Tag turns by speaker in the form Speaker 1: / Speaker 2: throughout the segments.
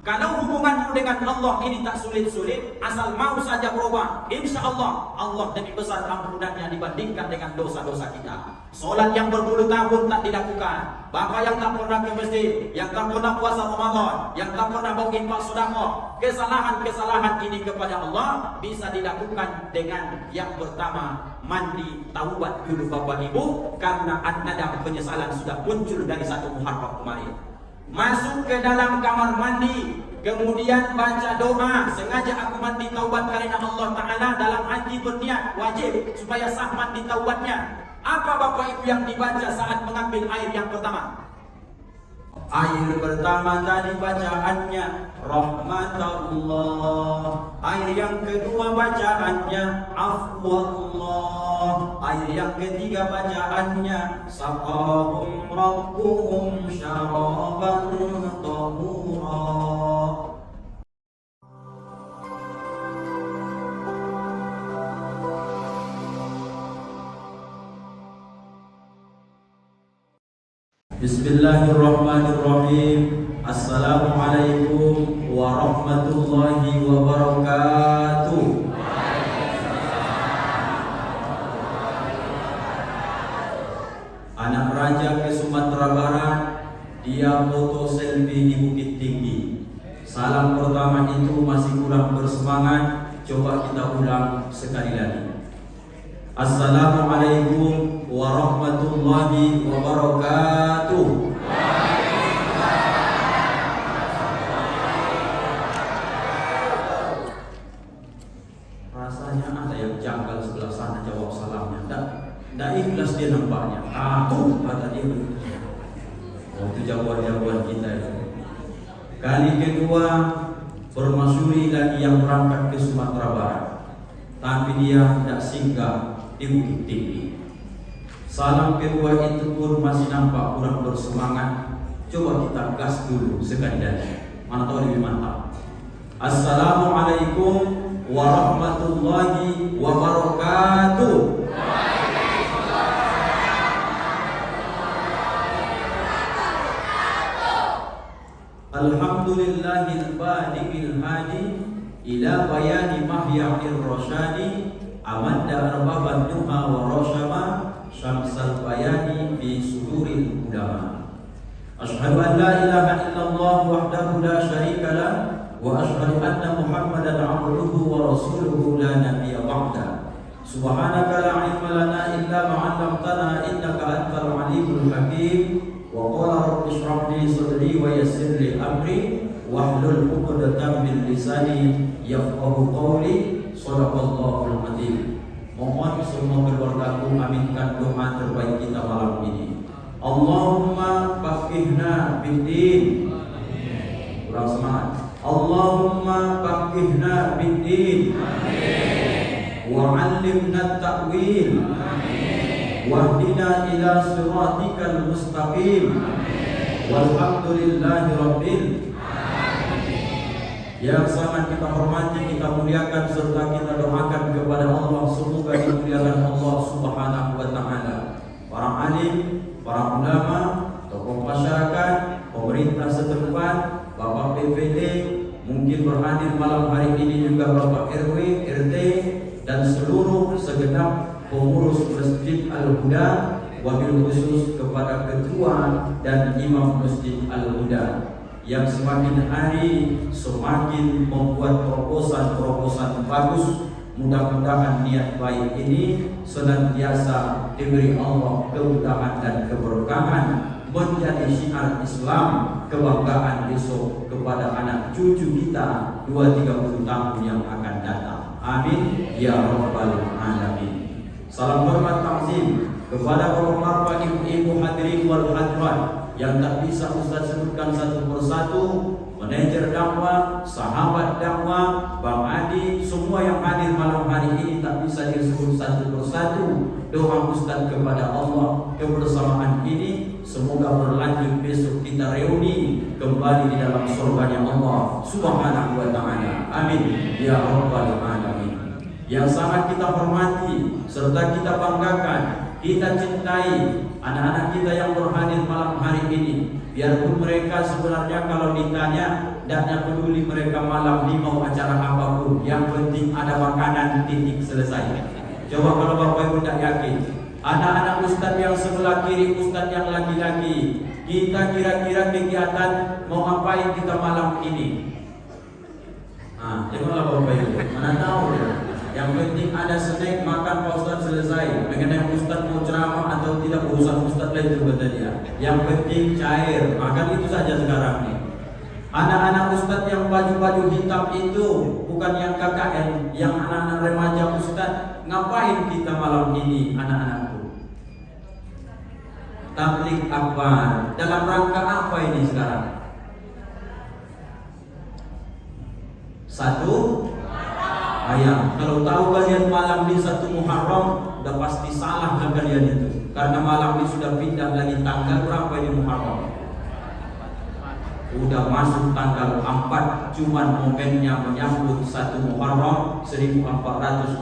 Speaker 1: Kalau hubunganmu dengan Allah ini tak sulit-sulit, asal mau saja berubah, insya Allah Allah lebih besar ampunannya dibandingkan dengan dosa-dosa kita. Solat yang berbulu tahun tak dilakukan, bapak yang tak pernah ke masjid, yang tak pernah puasa Ramadan, yang tak pernah mau infak sedekah, kesalahan-kesalahan ini kepada Allah bisa dilakukan dengan yang pertama, mandi taubat dulu bapak ibu, karena an-nadam penyesalan sudah muncul dari 1 Muharram kemarin. Masuk ke dalam kamar mandi, kemudian baca doa, sengaja aku mandi taubat karena Allah Ta'ala, dalam hati berniat wajib supaya sah mandi taubatnya. Apa bapak ibu yang dibaca saat mengambil air yang pertama? Air pertama tadi bacaannya rahmatullah. Air yang kedua bacaannya afwallah. Air yang ketiga bacaannya saqahum rabbuhum syaraban tahura. Bismillahirrahmanirrahim. Assalamualaikum warahmatullahi wabarakatuh. Anak raja ke Sumatera Barat, dia foto selfie di Bukit Tinggi. Salam pertama itu masih kurang bersemangat, coba kita ulang sekali lagi. Assalamualaikum warahmatullahi wabarakatuh. Rasanya ada yang janggal sebelah sana jawab salamnya. Tidak ikhlas dia nampaknya. Aku kata dia begitu. Oh, itu jawaban-jawaban kita itu. Kali kedua permasyuri lagi yang berangkat ke Sumatera Barat, tapi dia tidak singgah di Bukit Tinggi. Salam kedua itu pun masih nampak kurang bersemangat. Coba kita gas dulu sekali lagi. Mana tahu lebih mantap. Assalamualaikum warahmatullahi wabarakatuh. Alhamdulillahil badi'il hadi ila bayani mahya'ir rasyadi amadda arbaban duha wa rasyama syamsal bayani fi suduril ulama. Asyhadu an la ilaha illallah wahdahu la syarika lah wa asyhadu anna Muhammadan abduhu wa rasuluhu la nabiyya ba'da. Subhanaka la ilma lana illa ma 'allamtana innaka antal alimul hakim. Wa qala rabbi shrah li sadri wa yassir li amri wahlul 'uqdatam min lisani yafqahu qawli. Shadaqallahul azim. Mohon semua keluargaku aminkan doa terbaik kita malam ini. Allahumma faqihna bid-din. Kurang semangat. Allahumma faqihna bid-din. Wa 'allimna at-ta'wil. Wahdina ila siratikal mustaqim. Walhamdulillahi rabbil. Yang sangat kita hormati, kita muliakan serta kita doakan kepada Allah, semoga dimuliakan Allah Subhanahu wa taala. Para alim, para ulama, tokoh masyarakat, pemerintah setempat, Bapak PPD, mungkin berhadir malam hari ini juga Bapak RW, RT, dan seluruh segenap pengurus Masjid Al-Huda, wabil khusus kepada ketua dan imam Masjid Al-Huda yang semakin hari semakin membuat terobosan-terobosan bagus. Mudah-mudahan niat baik ini senantiasa diberi Allah kemudahan dan keberkahan, menjadi syiar Islam, kebanggaan besok kepada anak cucu kita 2-30 tahun yang akan datang. Amin ya rabbal alamin. Salam hormat takzim kepada bapak-bapak, ibu-ibu hadirin wal hadirat yang tak bisa Ustaz sebutkan satu persatu, manajer dakwah, sahabat dakwah, Bang Adi, semua yang hadir malam hari ini tak bisa disebut satu persatu. Doa Ustaz kepada Allah kebersamaan ini semoga berlanjut, besok kita reuni kembali di dalam surganya Allah Subhanahu wa taala. Amin ya rabbal alamin. Yang sangat kita hormati serta kita banggakan, kita cintai anak-anak kita yang berhadir malam hari ini, biarpun mereka sebenarnya kalau ditanya tidak peduli mereka malam ini mau acara apapun, yang penting ada makanan, titik, selesai. Coba kalau Bapak Ibu tidak yakin, anak-anak ustadz yang sebelah kiri, ustadz yang laki-laki, kita kira-kira kegiatan mau ngapain kita malam ini? Tengoklah Bapak Ibu, mana tahu ya. Yang penting ada snack, makan, Pak Ustaz, selesai. Mengenai Ustaz mau ceramah atau tidak, urusan Ustaz lain itu kata dia. Yang penting cair, makan itu saja sekarang nih. Anak-anak Ustaz yang baju-baju hitam itu bukan yang KKN, yang anak-anak remaja Ustaz. Ngapain kita malam ini anak-anakku? Tabligh akbar. Dalam rangka apa ini sekarang? Satu ayam. Kalau tahu kalian malam ini 1 Muharram, udah pasti salah kalian itu. Karena malam ini sudah pindah lagi tanggal berapa ini Muharram? Udah masuk tanggal 4, cuman momennya menyambut 1 Muharram 1445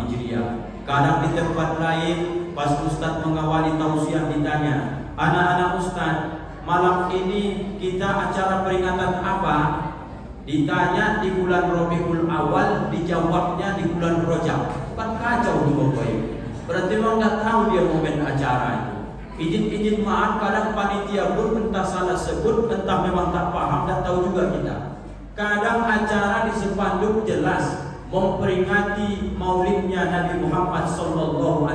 Speaker 1: Hijriah. Kadang di tempat lain pas Ustaz mengawali tausiah ditanya, anak-anak Ustaz, malam ini kita acara peringatan apa? Ditanya di bulan Rabiul Awal, dijawabnya di bulan Rajab. Kan kacau tuh Bapak Ibu. Berarti memang nggak tahu dia momen acara itu. Izin maaf, kadang panitia pun entah salah sebut, entah memang tak paham, tak tahu juga kita. Kadang acara di spanduk jelas memperingati maulidnya Nabi Muhammad SAW.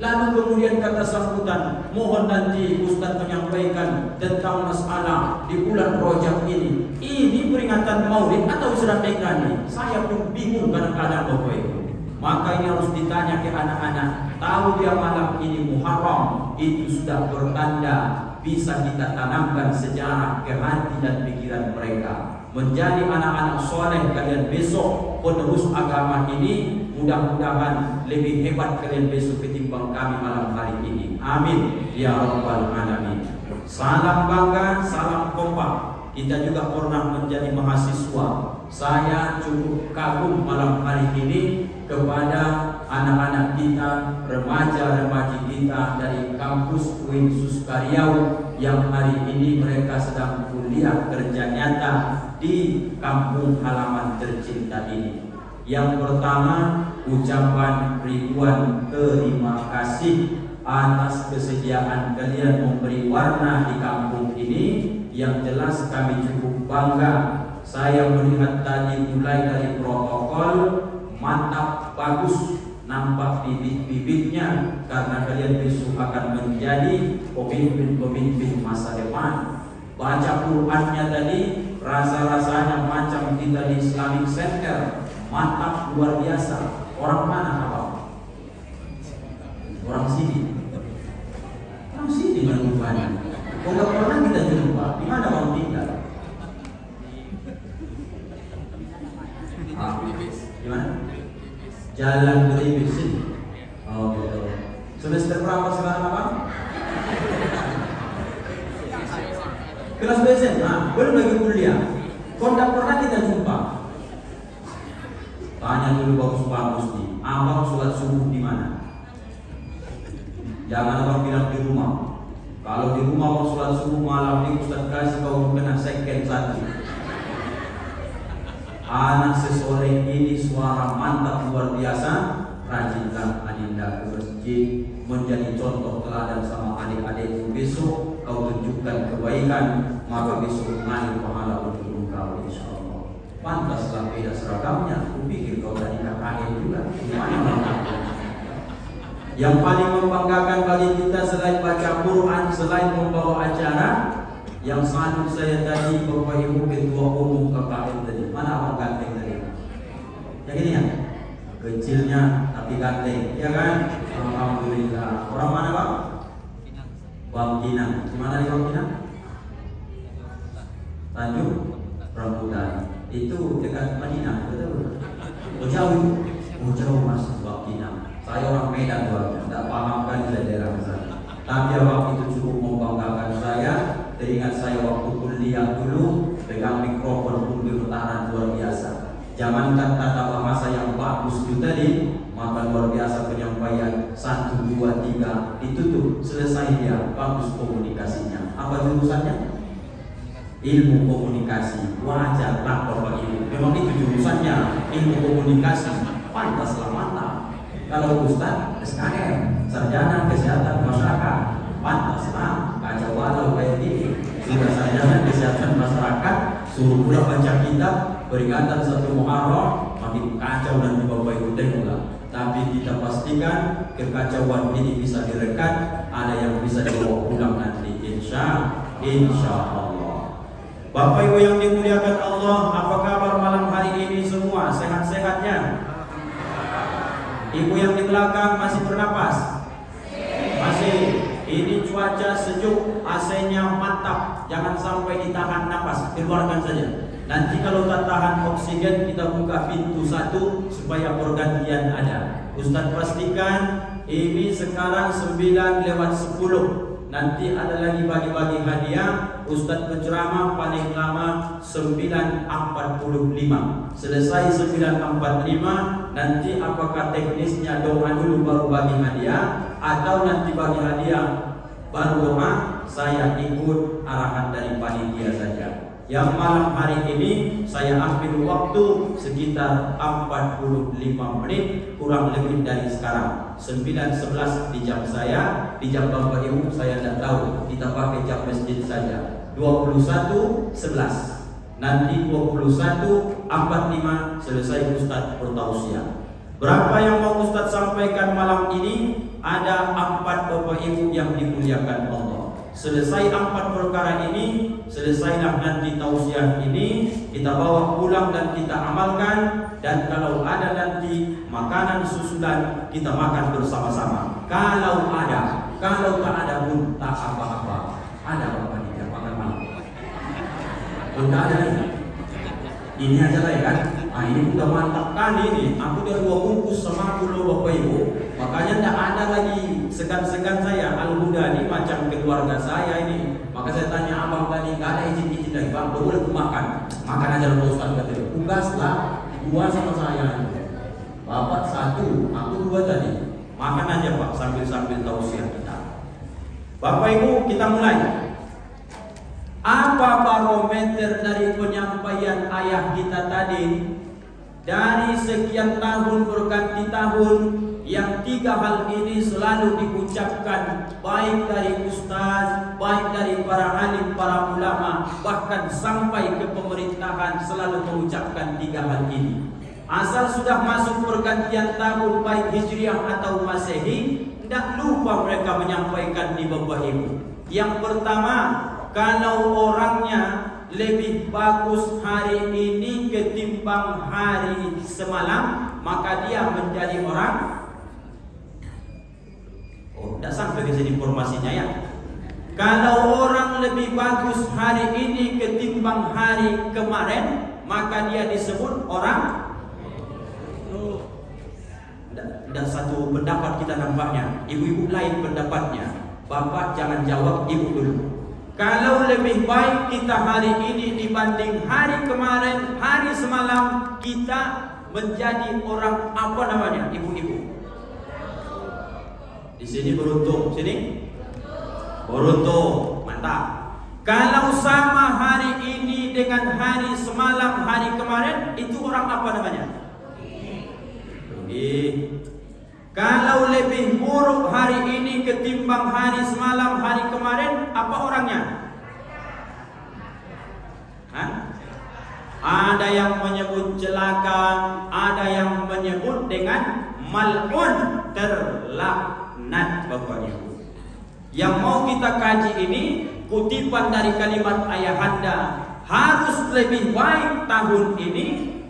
Speaker 1: Lalu kemudian kata sambutan, mohon nanti Ustaz menyampaikan tentang masalah di bulan Rajab ini. Ini peringatan maulid atau sedang nih? Saya pun bingung kadang-kadang Bapak Ibu. Maka ini harus ditanya ke anak-anak. Tahu dia malam ini Muharram, itu sudah bertanda bisa kita tanamkan sejarah ke hati dan pikiran mereka. Menjadi anak-anak soleh kalian besok, penerus agama ini. Mudah-mudahan lebih hebat kalian besok ketimbang kami malam hari ini. Amin ya rabbal alamin. Salam bangga, salam kompak. Kita juga pernah menjadi mahasiswa. Saya cukup kagum malam hari ini kepada anak-anak kita, remaja-remaji kita dari kampus UIN Suskaryau yang hari ini mereka sedang kuliah kerja nyata di kampung halaman tercinta ini. Yang pertama, ucapan ribuan terima kasih atas kesediaan kalian memberi warna di kampung ini. Yang jelas kami cukup bangga. Saya melihat tadi mulai dari protokol mantap, bagus, nampak bibit-bibitnya karena kalian besok akan menjadi pemimpin-pemimpin masa depan. Baca Qur'annya tadi rasa-rasanya macam kita di Islamic Center. Mantap, luar biasa. Orang mana abang? Orang sini. Orang sini menungguannya. Kok gak pernah kita jumpa? Di mana mau tinggal? Di mana? Jalan Beribis sini. Oh betul. Semester berapa sekarang abang? Kelas BSN. Belum lagi kuliah. Kok gak pernah kita jumpa? Tanya dulu bagus-bagus nih, abang sholat subuh di mana? Jangan abang bilang di rumah. Kalau di rumah abang sholat subuh malam ini Ustaz kasih kau kena second satu. Anak sesore ini suara mantap luar biasa. Rajinlah adinda ke masjid, menjadi contoh teladan sama adik-adikmu. Besok kau tunjukkan kebaikan, maka besok mengalir pahala untuk engkau insyaallah. Pantaslah beda seragamnya. Kupikir kau tadi KKN juga. Yang paling membanggakan bagi kita selain baca Quran, selain membawa acara, yang salut saya tadi Bapak Ibu Ketua Umum KKN tadi. Mana abang ganteng tadi? Yang ini ya? Kecilnya tapi ganteng, ya kan? Alhamdulillah. Orang mana bang? Bang Kinang. Di mana di Bang Kinang? Tanjung Rambutan. Itu dekat Madinah, betul? Oh jauh, mas Bakina. Saya orang Medan tuh, tidak paham kan daerah sana. Tapi waktu itu cukup membanggakan saya. Teringat saya waktu kuliah dulu, pegang mikrofon pun bertahan luar biasa. Jangankan tata bahasa yang bagus itu tadi, maka luar biasa penyampaian 1, 2, 3 di jurusannya? Ilmu komunikasi. Wajar lah Bapak Ibu. Memang itu jurusannya, ilmu komunikasi. Pantaslah mantap. Kalau Ustaz SKM, sarjana kesehatan masyarakat, pantaslah kacau walau kayak gini. Sudah sarjana kesehatan masyarakat, suruh pula baca kitab peringatan 1 Muharram, makin kacau dan Bapak Ibu tengoklah. Tapi kita pastikan kekacauan ini bisa direkat, ada yang bisa dibawa pulang nanti insya Allah. Bapak Ibu yang dimuliakan Allah, apa kabar malam hari ini semua? Sehat-sehatnya? Ibu yang di belakang masih bernapas? Masih. Ini cuaca sejuk, AC-nya mantap. Jangan sampai ditahan napas, keluarkan saja. Nanti kalau tak tahan oksigen, kita buka pintu 1 supaya pergantian ada. Ustaz pastikan ini sekarang 9:10. Nanti ada lagi bagi-bagi hadiah. Ustaz berceramah paling lama 9:45. Selesai 9:45, nanti apakah teknisnya doa dulu baru bagi hadiah, atau nanti bagi hadiah baru doa, saya ikut arahan dari panitia saja. Yang malam hari ini saya ambil waktu sekitar 45 menit kurang lebih dari sekarang. 9:11 di jam saya, di jam Bapak Ibu saya tidak tahu. Kita pakai jam masjid saja. 21:11. Nanti 21:45 selesai Ustaz bertausiah. Berapa yang mau Ustaz sampaikan malam ini? Ada 4 Bapak Ibu yang dimuliakan Allah. Selesai 4 perkara ini, selesailah nanti tausiah ini, kita bawa pulang dan kita amalkan. Dan kalau ada nanti makanan susulan, kita makan bersama-sama. Kalau ada, kalau tak ada pun tak apa-apa. Ada Bapak tidak makan malam? Tidak ada ini aja lah ya kan? Nah ini udah mantap kali ini. Aku udah 2 bungkus sama aku loh Bapak Ibu. Makanya tidak ada lagi segan-segan saya. Al-Huda ini macam keluarga saya ini. Maka saya tanya abang tadi, gak ada izin-izin lagi bang, boleh aku makan. Makan aja loh Ustaz kata dia. Tugaslah 2 sama saya. Bapak 1, aku 2 tadi. Makan aja Pak sambil-sambil tausiah kita. Bapak Ibu kita mulai. Apa barometer dari penyampaian ayah kita tadi? Dari sekian tahun berganti tahun, yang 3 hal ini selalu diucapkan, baik dari ustaz, baik dari para alim, para ulama, bahkan sampai ke pemerintahan selalu mengucapkan 3 hal ini. Asal sudah masuk pergantian tahun baik Hijriah atau Masehi, tidak lupa mereka menyampaikan di Bapak Ibu. Yang pertama, kalau orangnya lebih bagus hari ini ketimbang hari semalam, maka dia menjadi orang. Oh, tidak sampai ke sini informasinya ya. Kalau orang lebih bagus hari ini ketimbang hari kemarin, maka dia disebut orang. Tidak satu pendapat kita nampaknya. Ibu-ibu lain pendapatnya. Bapak jangan jawab, ibu dulu. Kalau lebih baik kita hari ini dibanding hari kemarin, hari semalam, kita menjadi orang apa namanya, ibu-ibu? Di sini beruntung, sini beruntung, mantap. Kalau sama hari ini dengan hari semalam, hari kemarin, itu orang apa namanya? Rugi. Kalau lebih buruk hari ini ketimbang hari semalam, hari kemarin, apa orangnya? Hah? Ada yang menyebut celaka, ada yang menyebut dengan mal'un, terlaknat Bapak Ibu. Yang mau kita kaji ini kutipan dari kalimat ayahanda, harus lebih baik tahun ini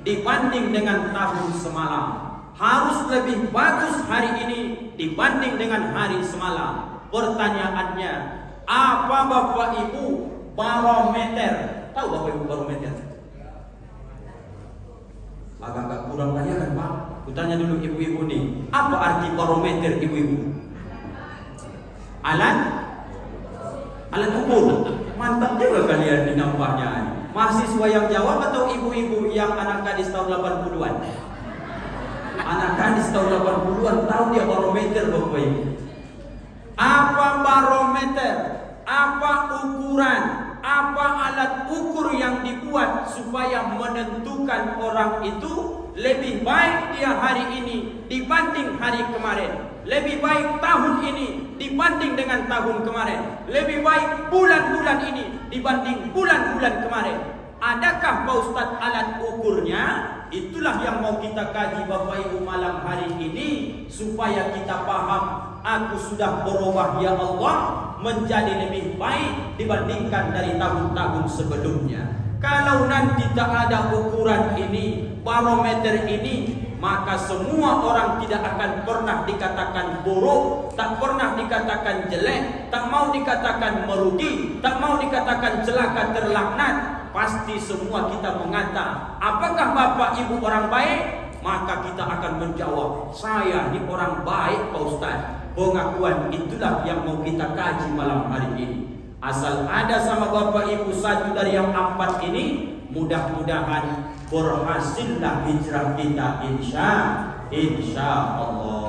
Speaker 1: dibanding dengan tahun semalam. Harus lebih bagus hari ini dibanding dengan hari semalam. Pertanyaannya, apa Bapak Ibu barometer? Tahu Bapak Ibu barometer? Agak-agak kurang tanya kan Pak? Kutanya dulu ibu-ibu nih, apa arti barometer ibu-ibu? Alat ukur. Mantap juga kalian di nampaknya. Mahasiswa yang jawab atau ibu-ibu yang anak gadis tahun 80-an? Anak gadis tahun 80-an tahu dia barometer Bapak Ibu. Apa barometer? Apa ukuran, apa alat ukur yang dibuat supaya menentukan orang itu lebih baik dia hari ini dibanding hari kemarin, lebih baik tahun ini dibanding dengan tahun kemarin, lebih baik bulan-bulan ini dibanding bulan-bulan kemarin? Adakah Pak Ustadz alat ukurnya? Itulah yang mau kita kaji Bapak Ibu malam hari ini, supaya kita paham, aku sudah berubah ya Allah menjadi lebih baik dibandingkan dari tahun-tahun sebelumnya. Kalau nanti tak ada ukuran ini, barometer ini, maka semua orang tidak akan pernah dikatakan buruk, tak pernah dikatakan jelek, tak mau dikatakan merugi, tak mau dikatakan celaka terlaknat. Pasti semua kita mengata, apakah Bapak Ibu orang baik? Maka kita akan menjawab, saya ini orang baik Pak Ustaz. Pengakuan itulah yang mau kita kaji malam hari ini. Asal ada sama Bapak Ibu satu dari yang 4 ini, mudah-mudahan berhasillah hijrah kita insya Allah.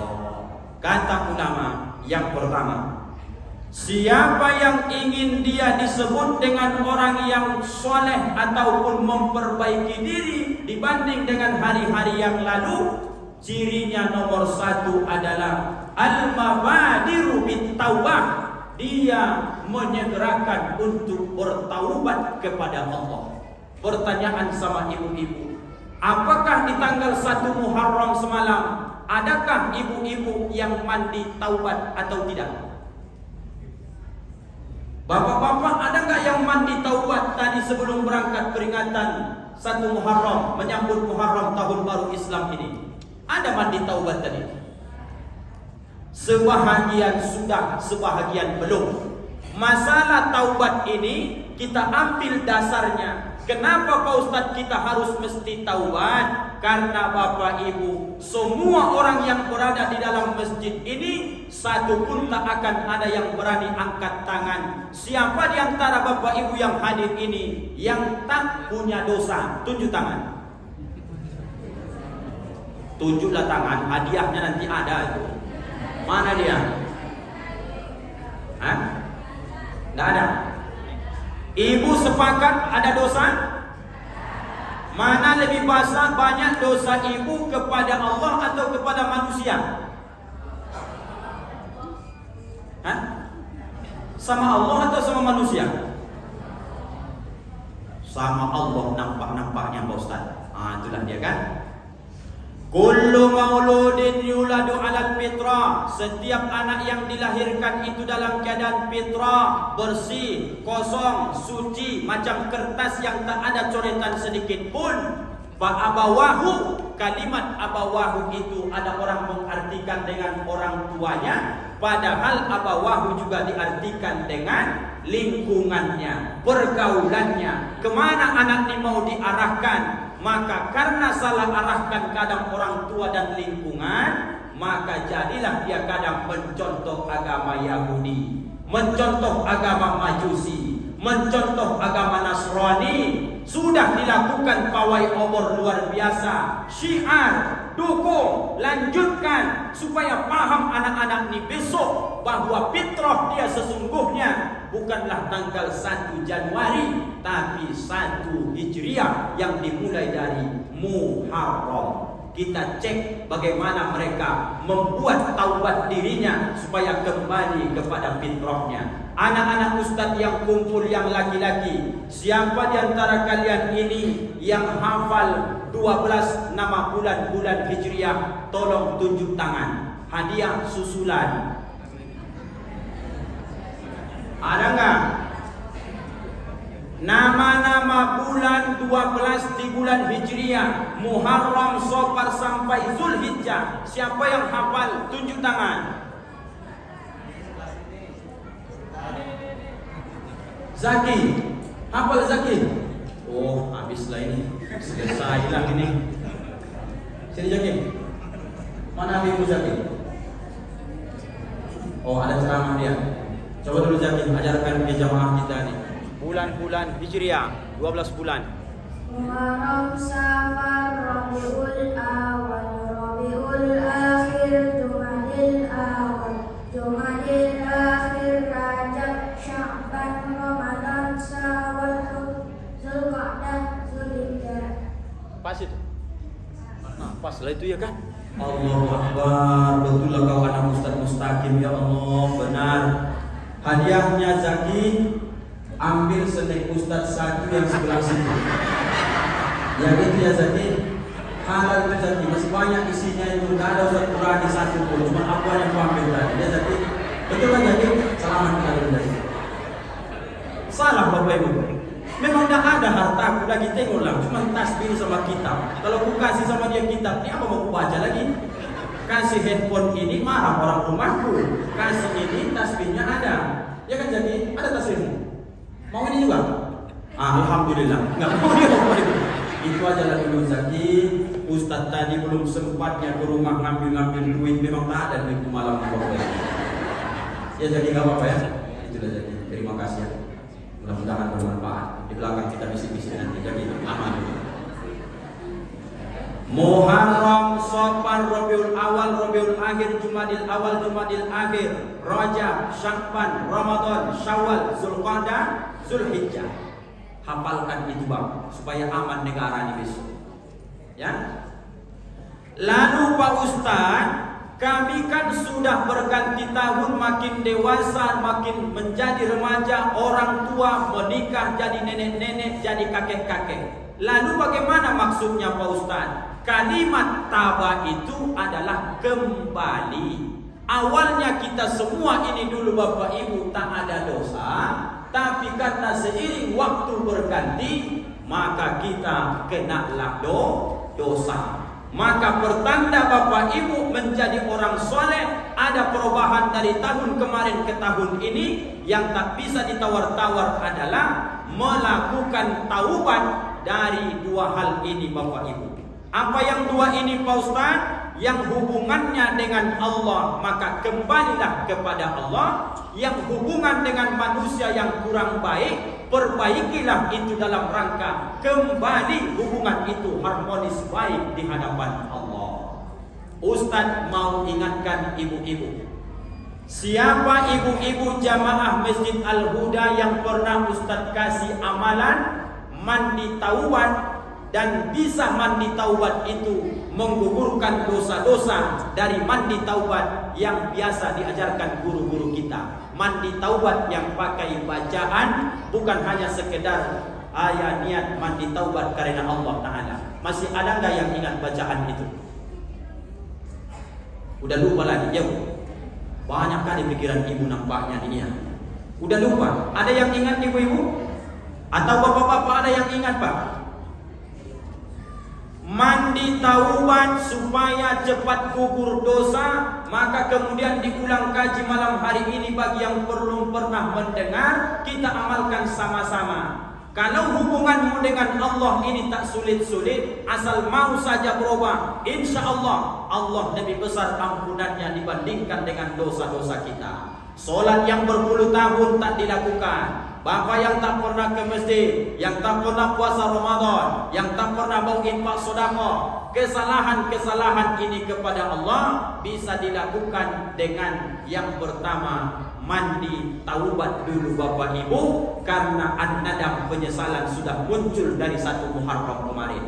Speaker 1: Kata ulama yang pertama, siapa yang ingin dia disebut dengan orang yang soleh ataupun memperbaiki diri dibanding dengan hari-hari yang lalu, cirinya nomor 1 adalah al-mabadiru bit-taubah. Dia menyegerakan untuk bertaubat kepada Allah. Pertanyaan sama ibu-ibu, apakah di tanggal 1 Muharram semalam adakah ibu-ibu yang mandi taubat atau tidak? Bapak-bapak, ada nggak yang mandi taubat tadi sebelum berangkat peringatan 1 Muharram, menyambut Muharram tahun baru Islam ini? Ada mandi taubat tadi? Sebahagian sudah, sebahagian belum. Masalah taubat ini kita ambil dasarnya. Kenapa Pak Ustadz kita harus mesti taubat? Karena Bapak Ibu, semua orang yang berada di dalam masjid ini, satu pun tak akan ada yang berani angkat tangan. Siapa di antara Bapak Ibu yang hadir ini yang tak punya dosa? Tunjuk tangan. Tunjuklah tangan, hadiahnya nanti ada itu. Mana dia? Hah? Nggak ada. Ibu sepakat ada dosa? Mana lebih banyak dosa ibu kepada Allah atau kepada manusia? Hah? Sama Allah atau sama manusia? Sama Allah, nampak-nampaknya Pak Ustaz. Itulah dia kan. Kullu mauludin yuladu alal fitrah. Setiap anak yang dilahirkan itu dalam keadaan fitrah, bersih, kosong, suci, macam kertas yang tak ada coretan sedikit pun. Fa'abawahu, kalimat abawahu itu ada orang mengartikan dengan orang tuanya, padahal abawahu juga diartikan dengan lingkungannya, pergaulannya, kemana anak ini mau diarahkan. Maka karena salah arahkan kadang orang tua dan lingkungan, maka jadilah dia kadang mencontoh agama Yahudi, mencontoh agama Majusi, mencontoh agama Nasrani. Sudah dilakukan pawai obor luar biasa, syiar, dukung, lanjutkan supaya paham anak-anak ini besok bahwa fitrah dia sesungguhnya bukanlah tanggal 1 Januari, tapi 1 Hijriah yang dimulai dari Muharram. Kita cek bagaimana mereka membuat taubat dirinya supaya kembali kepada fitrahnya. Anak-anak ustadz yang kumpul yang laki-laki, siapa di antara kalian ini yang hafal 12 nama bulan-bulan Hijriah? Tolong tunjuk tangan. Hadiah susulan. Ada enggak? Nama-nama bulan 12 di bulan Hijriah, Muharram, Safar sampai Zulhijjah. Siapa yang hafal? Tunjuk tangan. Zaki, hafal Zaki? Oh, habislah ini. Selesailah ini. Sini Zaki. Mana Habibmu Zaki? Oh, ada ceramah dia. Coba dulu Zaki, ajarkan ke jamaah kita nih. Bulan-bulan Hijriah, 12 bulan.
Speaker 2: Muharram, Safar, Rabiul Awal, Rabiul Akhir, Jumadil Awal, Jumadil Akhir, Rajab, Sya'ban.
Speaker 1: Pas itu. Nah, pas lah itu ya kan? Allahu Akbar. Betul lah kau anak Ustaz Mustaqim, ya Allah, benar. Hadiahnya Zaki, ambil snack Ustaz satu yang sebelah sini. Ya gitu ya Zaki. Halal itu Zaki, masih banyak isinya itu. Tidak ada Ustaz Qurani satu pun, cuma apa yang kau ambil tadi. Ya Zaki. Betul lah Zaki. Selamat tinggal Zaki. Salah Bapak Ibu. Memang dah ada harta, aku lagi tengok lah, cuma tasbih sama kitab. Kalau aku kasih sama dia kitab, ini apa mau aku baca lagi? Kasih handphone ini marah orang rumahku. Kasih ini tasbihnya ada. Ya kan jadi ada tasbihmu. Mau ini juga? Alhamdulillah. Enggak mau dia Bapak Ibu. Itu aja lah dulu Zaki. Ustaz tadi belum sempatnya ke rumah ngambil duit, memang tak ada duit malam Bapak Ibu. Ya Zaki enggak apa-apa ya. Itulah Zaki. Terima kasih ya. Mudah-mudahan bermanfaat. Di belakang kita bisik-bisik nanti. Jadi aman. Muharram, Safar, Rabiul Awal, Rabiul Akhir, Jumadil Awal, Jumadil Akhir, Rajab, Syakban, Ramadan, Syawal, Zulqa'dah, Zulhijjah. Hafalkan itu Bang, supaya aman negara ini besok. Ya. Lalu Pak Ustaz, kami kan sudah berganti tahun, makin dewasa, makin menjadi remaja, orang tua menikah, jadi nenek-nenek, jadi kakek-kakek. Lalu bagaimana maksudnya Pak Ustaz? Kalimat taba itu adalah kembali. Awalnya kita semua ini dulu Bapak Ibu tak ada dosa, tapi karena seiring waktu berganti, maka kita kenalah dosa. Maka pertanda Bapak Ibu menjadi orang soleh, ada perubahan dari tahun kemarin ke tahun ini. Yang tak bisa ditawar-tawar adalah melakukan taubat dari dua hal ini Bapak Ibu. Apa yang dua ini Pak Ustaz? Yang hubungannya dengan Allah, maka kembalilah kepada Allah. Yang hubungan dengan manusia yang kurang baik, perbaikilah itu dalam rangka kembali hubungan itu harmonis baik di hadapan Allah. Ustaz mau ingatkan ibu-ibu. Siapa ibu-ibu jamaah Masjid Al-Huda yang pernah Ustaz kasih amalan mandi taubat, dan bisa mandi taubat itu menggugurkan dosa-dosa dari mandi taubat yang biasa diajarkan guru-guru kita. Mandi taubat yang pakai bacaan, bukan hanya sekedar ayat niat mandi taubat karena Allah Ta'ala. Masih ada nggak yang ingat bacaan itu? Udah lupa lagi ya? Banyak kali pikiran ibu nampaknya ini ya. Udah lupa. Ada yang ingat ibu-ibu? Atau bapak-bapak ada yang ingat Pak? Mandi taubat supaya cepat gugur dosa, maka kemudian diulang kaji malam hari ini. Bagi yang belum pernah mendengar, kita amalkan sama-sama. Kalau hubunganmu dengan Allah ini tak sulit-sulit, asal mau saja berubah, insya Allah Allah lebih besar ampunannya dibandingkan dengan dosa-dosa kita. Solat yang berpuluh tahun tak dilakukan, bapak yang tak pernah ke masjid, yang tak pernah puasa Ramadan, yang tak pernah mau infak sedekah, kesalahan-kesalahan ini kepada Allah bisa dilakukan dengan yang pertama, mandi taubat dulu Bapak Ibu, karena an-nadam, penyesalan sudah muncul dari 1 Muharram kemarin.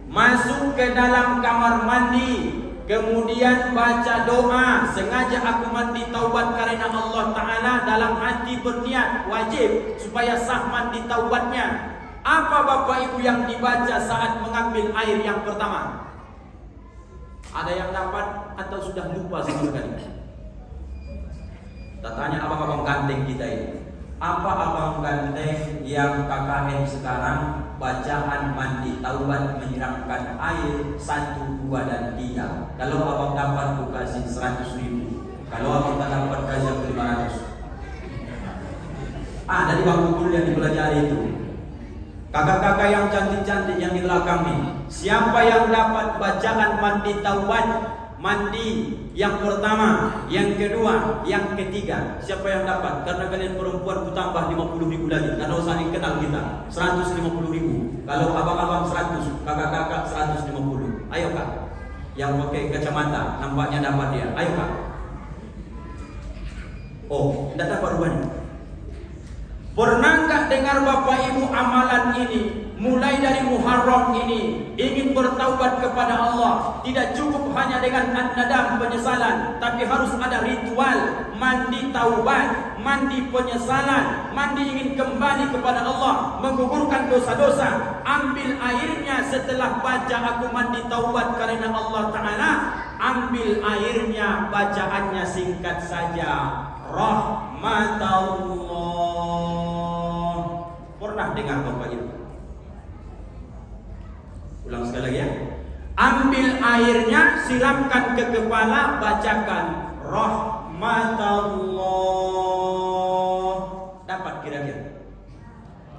Speaker 1: Masuk ke dalam kamar mandi, kemudian baca doa, sengaja aku mandi taubat karena Allah Ta'ala, dalam hati berniat wajib supaya sah mandi taubatnya. Apa Bapak Ibu yang dibaca saat mengambil air yang pertama? Ada yang dapat atau sudah lupa sama sekali? Kita tanya abang-abang ganteng kita ini. Apa abang ganteng yang KKN sekarang bacaan mandi taubat menyiramkan air 1, 2 dan 3? Kalau abang dapat aku kasih 100.000. Kalau abang tak dapat kasih aku 500. Dari bangku kuliah yang dipelajari itu. Kakak-kakak yang cantik-cantik yang di belakang ini, siapa yang dapat bacaan mandi taubat? Mandi yang pertama, yang kedua, yang ketiga. Siapa yang dapat? Karena kalian perempuan ku tambah 50.000 lagi. Karena saling kenal kita 150.000. Kalau abang-abang 100, kakak-kakak 150. Ayo Kak, yang pakai kacamata nampaknya dapat dia. Ayo Kak. Oh, tidak dapat rupanya. Pernah enggak dengar Bapak Ibu amalan ini? mulai dari Muharram ini ingin bertaubat kepada Allah, tidak cukup hanya dengan an-nadam penyesalan, tapi harus ada ritual mandi taubat, mandi penyesalan, mandi ingin kembali kepada Allah, menggugurkan dosa-dosa. Ambil airnya setelah baca aku mandi taubat karena Allah Ta'ala, ambil airnya, bacaannya singkat saja, rahmatullah. Pernah dengar Bapak Ibu? Ulang sekali lagi ya. Ambil airnya, siramkan ke kepala, bacakan rahmatullah. Dapat kira-kira?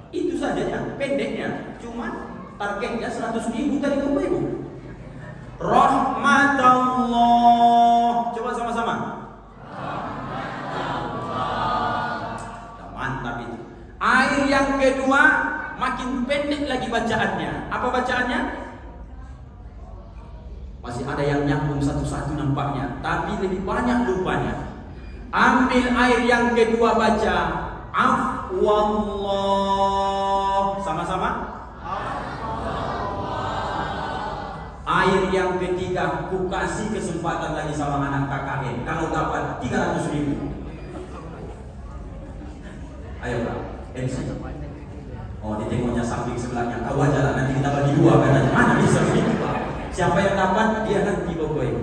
Speaker 1: Itu saja ya, pendeknya. Cuma targetnya 100.000 tadi Bapak Ibu. Rahmatullah. Coba sama-sama. Mantap itu. Air yang kedua makin pendek lagi bacaannya. Apa bacaannya? Masih ada yang nyambung satu-satu nampaknya, tapi lebih banyak lupanya. Ambil air yang kedua, baca afwallah. Sama-sama. Air yang ketiga, ku kasih kesempatan lagi sama anak KKN. Kalau dapat 300.000. Ayo Pak, MC. Oh, ditengoknya samping sebelahnya. Kau aja lah, nanti kita bagi dua kan. Mana bisa begitu Pak? Siapa yang dapat, dia nanti Bapak Ibu.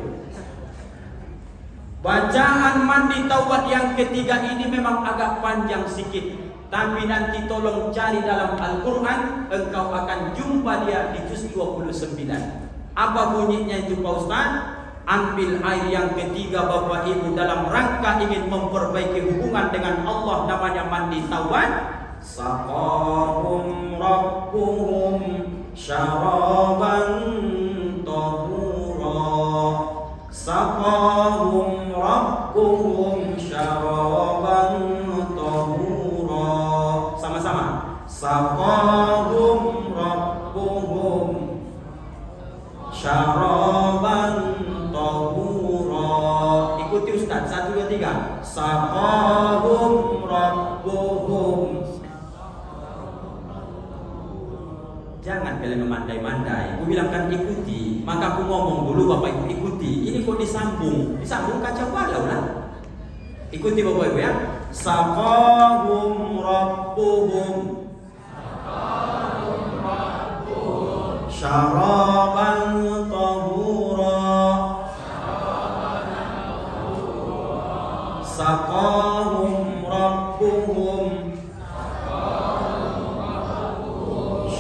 Speaker 1: Bacaan mandi taubat yang ketiga ini memang agak panjang sedikit, tapi nanti tolong cari dalam Al-Quran, engkau akan jumpa dia di juz 29. Apa bunyinya itu Pak Ustaz? Ambil air yang ketiga Bapak Ibu dalam rangka ingin memperbaiki hubungan dengan Allah, namanya mandi taubat. Saqahum rabbuhum syaraban tahura. Saqahum rabbuhum syaraban tahura. Sama-sama. Saqahum rabbuhum syaraban tahura. Ikuti Ustaz, 1, 2, 3. Saqahum rabbuhum. Jangan kalian memandai-mandai. Aku bilangkan ikuti, maka aku ngomong dulu, Bapak Ibu ikuti. Ini kok disambung kacau balau lah. Ikuti Bapak Ibu ya. Saqahum rabbuhum syaraban tahura. Saqahum rabbuhum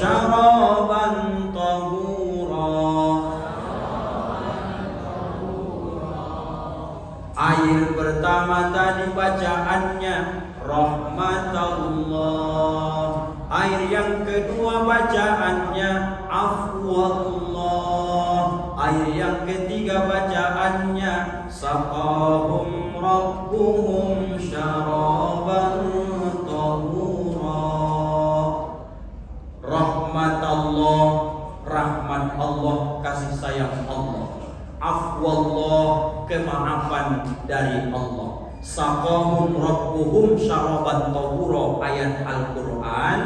Speaker 1: syaraban tahura. Air pertama tadi bacaannya rahmatullah. Air yang kedua bacaannya afwallah. Air yang ketiga bacaannya saqahum rabbuhum syaraban tahura. Rahmat Allah, rahmat Allah, kasih sayang Allah. Afwallah, kemaafan dari Allah. Saqahum rabbuhum syaraban tahura. Ayat Al-Quran.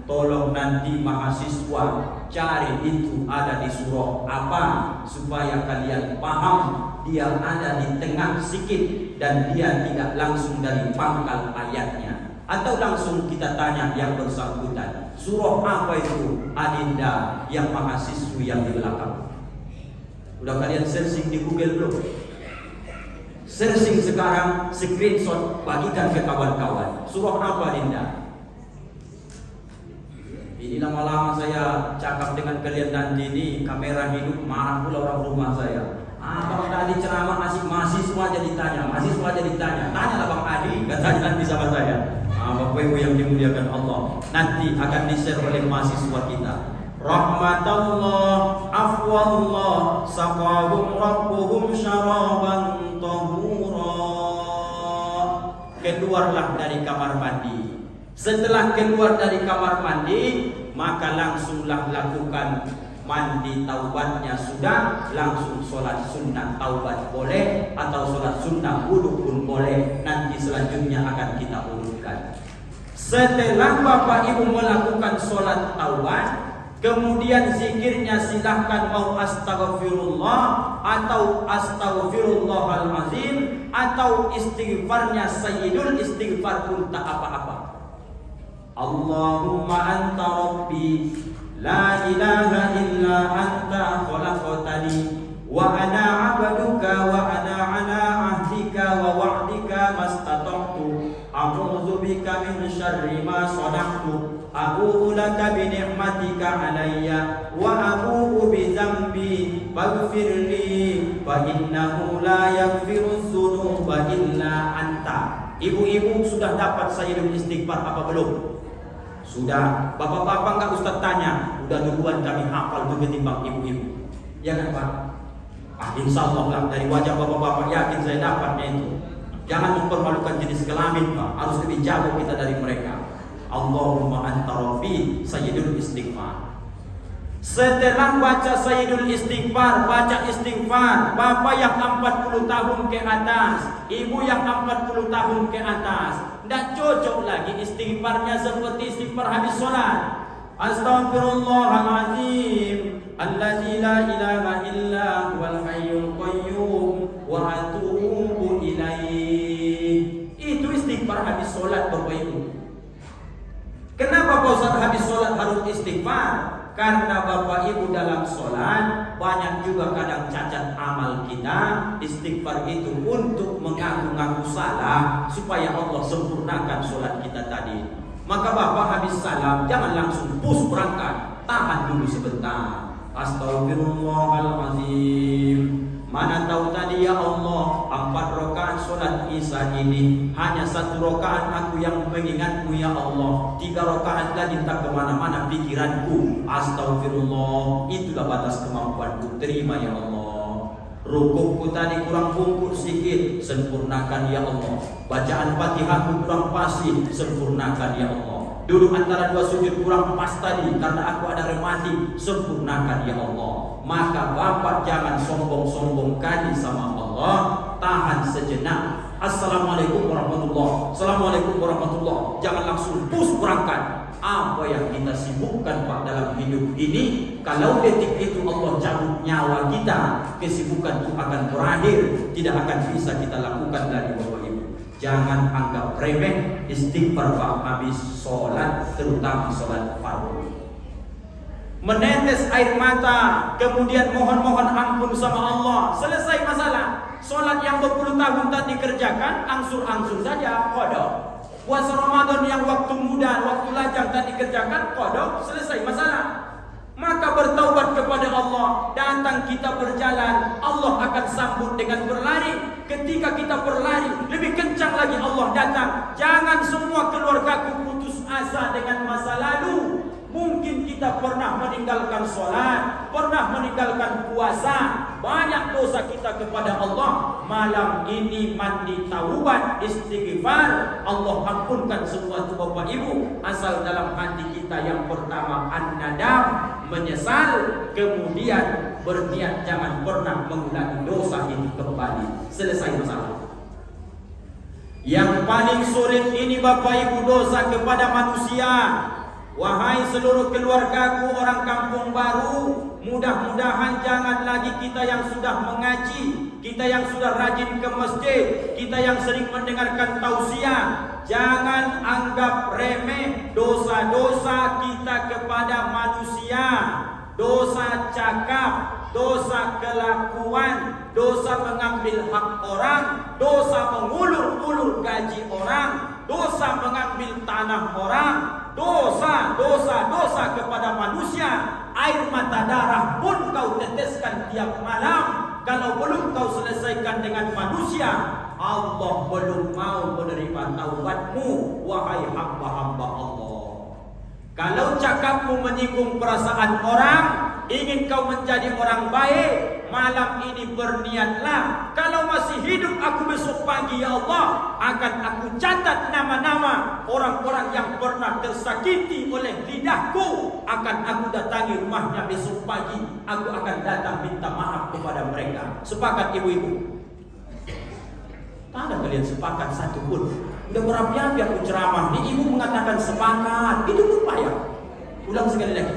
Speaker 1: Tolong nanti mahasiswa cari itu ada di surah apa, supaya kalian paham. Dia ada di tengah sikit dan dia tidak langsung dari pangkal ayatnya. Atau langsung kita tanya yang bersangkutan, surah apa itu Adinda yang mahasiswi yang di belakang? Udah kalian searching di Google belum? Searching sekarang, screenshot, bagikan ke kawan-kawan. Surah apa Adinda? Ini lama-lama saya cakap dengan kalian nanti ini kamera hidup, marah pula orang rumah saya. Bang Adi ceramah mahasiswa aja ditanya, tanyalah Bang Adi, katanya nanti sama saya. Bapak Ibu yang dimuliakan Allah, nanti akan di-share oleh mahasiswa kita. Rahmatullah, afwallah, saqahum rabbuhum syaraban tahura. Keluarlah dari kamar mandi. Setelah keluar dari kamar mandi, maka langsunglah lakukan mandi taubatnya. Sudah, langsung sholat sunnah taubat boleh, atau sholat sunnah wudu pun boleh. Nanti selanjutnya akan kita urutkan. Setelah Bapak Ibu melakukan sholat taubat, Kemudian zikirnya silahkan mau astaghfirullah atau astaghfirullahalazim atau istighfarnya sayyidul istighfar pun tak apa-apa. Allahumma anta rabbi la ilaha illa anta khalaqtani wa ana 'abduka wa ana 'ala ahdika wa wa'dika mastata'tu a'udzu bika min syarri ma sana'tu abu'u laka bi ni'matika 'alayya wa abu'u bi dzambi faghfirli fa innahu la yaghfiru dzunuba illa anta. Ibu-ibu sudah dapat sayyidul istighfar apa belum? Sudah. Bapak-bapak enggak Ustaz tanya, udah duluan kami hafal tuh ketimbang ibu-ibu. Ya kan Pak? Insyaallah lah dari wajah bapak-bapak yakin saya dapatnya itu. Jangan mempermalukan jenis kelamin Pak, harus lebih jago kita dari mereka. Allahumma anta rabbi sayyidul istighfar. Setelah baca sayyidul istighfar, baca istighfar, bapak yang 40 tahun ke atas, ibu yang 40 tahun ke atas, tidak cocok lagi istighfarnya seperti istighfar habis sholat. Astaghfirullahaladzim allazi la ilaha illa huwal hayyul qayyum wa atubu ilaih. Itu istighfar habis sholat Bapak Ibu. Kenapa Pak Ustaz habis sholat harus istighfar? Karena Bapak Ibu dalam sholat banyak juga kadang cacat amal kita. Istighfar itu untuk mengaku-ngaku salah supaya Allah sempurnakan sholat kita tadi. Maka Bapak habis salam jangan langsung push berangkat, tahan dulu sebentar. Astagfirullahalazim. Mana tahu tadi ya Allah 4 rakaat sholat isya ini hanya 1 rakaat aku yang mengingatmu ya Allah, 3 rakaat lagi tak kemana-mana pikiranku. Astagfirullah, itulah batas kemampuanku, terima ya Allah. Rukukku tadi kurang bungkuk sedikit, sempurnakan ya Allah. Bacaan Fatihahku kurang fasih, sempurnakan ya Allah. Duduk antara 2 sujud kurang pas tadi karena aku ada rematik, sempurnakan ya Allah. Maka Bapak jangan sombong-sombong kali sama Allah, tahan sejenak. Assalamualaikum warahmatullahi, Assalamualaikum warahmatullahi. Jangan langsung push berangkat. Apa yang kita sibukkan Pak dalam hidup ini, kalau detik itu Allah cabut nyawa kita, kesibukan itu akan berakhir, tidak akan bisa kita lakukan lagi Bapak Ibu. Jangan anggap remeh istighfar Pak habis sholat, terutama sholat fardu. Menetes air mata, kemudian mohon ampun sama Allah, selesai masalah. Sholat yang 20 tahun tadi kerjakan, angsur-angsur saja, qada. Puasa Ramadan yang waktu muda, waktu lajang tadi kerjakan, qada, selesai masalah. Maka bertaubat kepada Allah. Datang kita berjalan, Allah akan sambut dengan berlari. Ketika kita berlari, lebih kencang lagi Allah datang. Jangan semua keluargaku putus asa dengan masa lalu. Mungkin kita pernah meninggalkan sholat, pernah meninggalkan puasa, banyak dosa kita kepada Allah. Malam ini mandi taubat, istighfar, Allah ampunkan semua itu Bapak Ibu. Asal dalam hati kita yang pertama an-nadam, menyesal, kemudian berniat jangan pernah mengulangi dosa ini kembali. Selesai masalah. Yang paling sulit ini Bapak Ibu dosa kepada manusia. Wahai seluruh keluargaku orang kampung baru, mudah-mudahan jangan lagi kita yang sudah mengaji, kita yang sudah rajin ke masjid, kita yang sering mendengarkan tausiah, jangan anggap remeh dosa-dosa kita kepada manusia. Dosa cakap, dosa kelakuan, dosa mengambil hak orang, dosa mengulur-ulur gaji orang, dosa mengambil tanah orang, dosa kepada manusia. Air mata darah pun kau teteskan tiap malam, kalau belum kau selesaikan dengan manusia, Allah belum mau menerima taubatmu, wahai hamba-hamba Allah. Kalau cakapmu menyinggung perasaan orang, ingin kau menjadi orang baik, malam ini berniatlah, kalau masih hidup aku besok pagi ya Allah, akan aku catat nama-nama orang-orang yang pernah tersakiti oleh lidahku, akan aku datangi rumahnya besok pagi, aku akan datang minta maaf kepada mereka. Sepakat ibu-ibu? Tak ada kalian sepakat satu pun. Udah berapi-api aku ceramah nih, ibu mengatakan sepakat, itu pun payah. Ulang sekali lagi.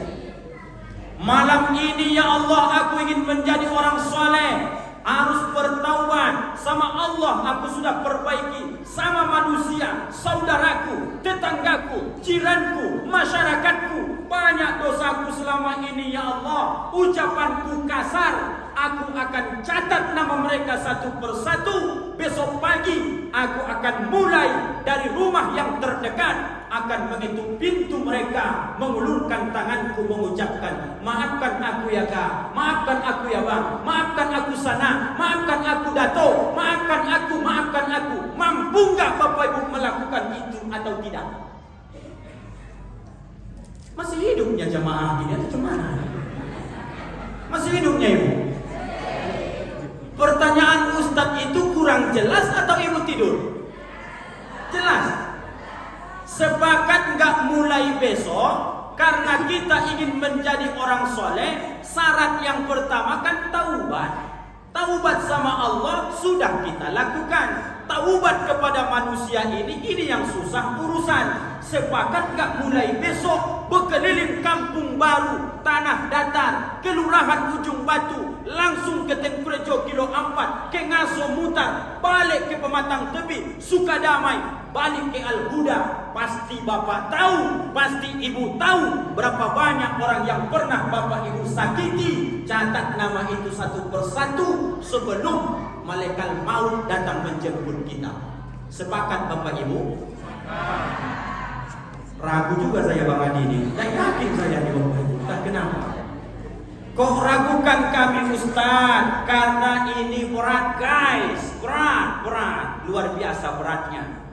Speaker 1: Malam ini ya Allah, aku ingin menjadi orang soleh, harus bertaubat sama Allah. Aku sudah perbaiki sama manusia, saudaraku, tetanggaku, jiranku, masyarakatku. Banyak dosaku selama ini ya Allah. Ucapanku kasar, aku akan catat nama mereka satu persatu. Besok pagi aku akan mulai dari rumah yang terdekat, akan mengetuk pintu mereka, mengulurkan tanganku mengucapkan, maafkan aku ya Kak, maafkan aku ya Bang, maafkan aku sana, maafkan aku Dato, maafkan aku, maafkan aku. Mampu nggak Bapak Ibu melakukan itu atau tidak? Masih hidupnya jamaah ini atau gimana? Masih hidupnya Ibu? Pertanyaan Ustadz itu kurang jelas atau Ibu tidur? Jelas. Sepakat nggak mulai besok? Karena kita ingin menjadi orang soleh, syarat yang pertama kan taubat. Taubat sama Allah sudah kita lakukan. Taubat kepada manusia ini yang susah urusan. Sepakat nggak mulai besok berkeliling Kampung Baru, Tanah Datar, Kelurahan Ujung Batu, langsung ke Tengkurejo Kilo 4, ke Ngaso mutar, balik ke Pematang Tebi, Sukadamai, balik ke Al-Huda. Pasti Bapak tahu, pasti Ibu tahu berapa banyak orang yang pernah Bapak Ibu sakiti. Catat nama itu satu persatu sebelum malaikat maut datang menjemput kita. Sepakat Bapak Ibu? Ragu juga saya Bang Adi ini. Dan yakin saya di Bapak Ibu. Tak kenapa? Kok ragukan kami Ustaz? Karena ini berat guys. Berat. Luar biasa beratnya.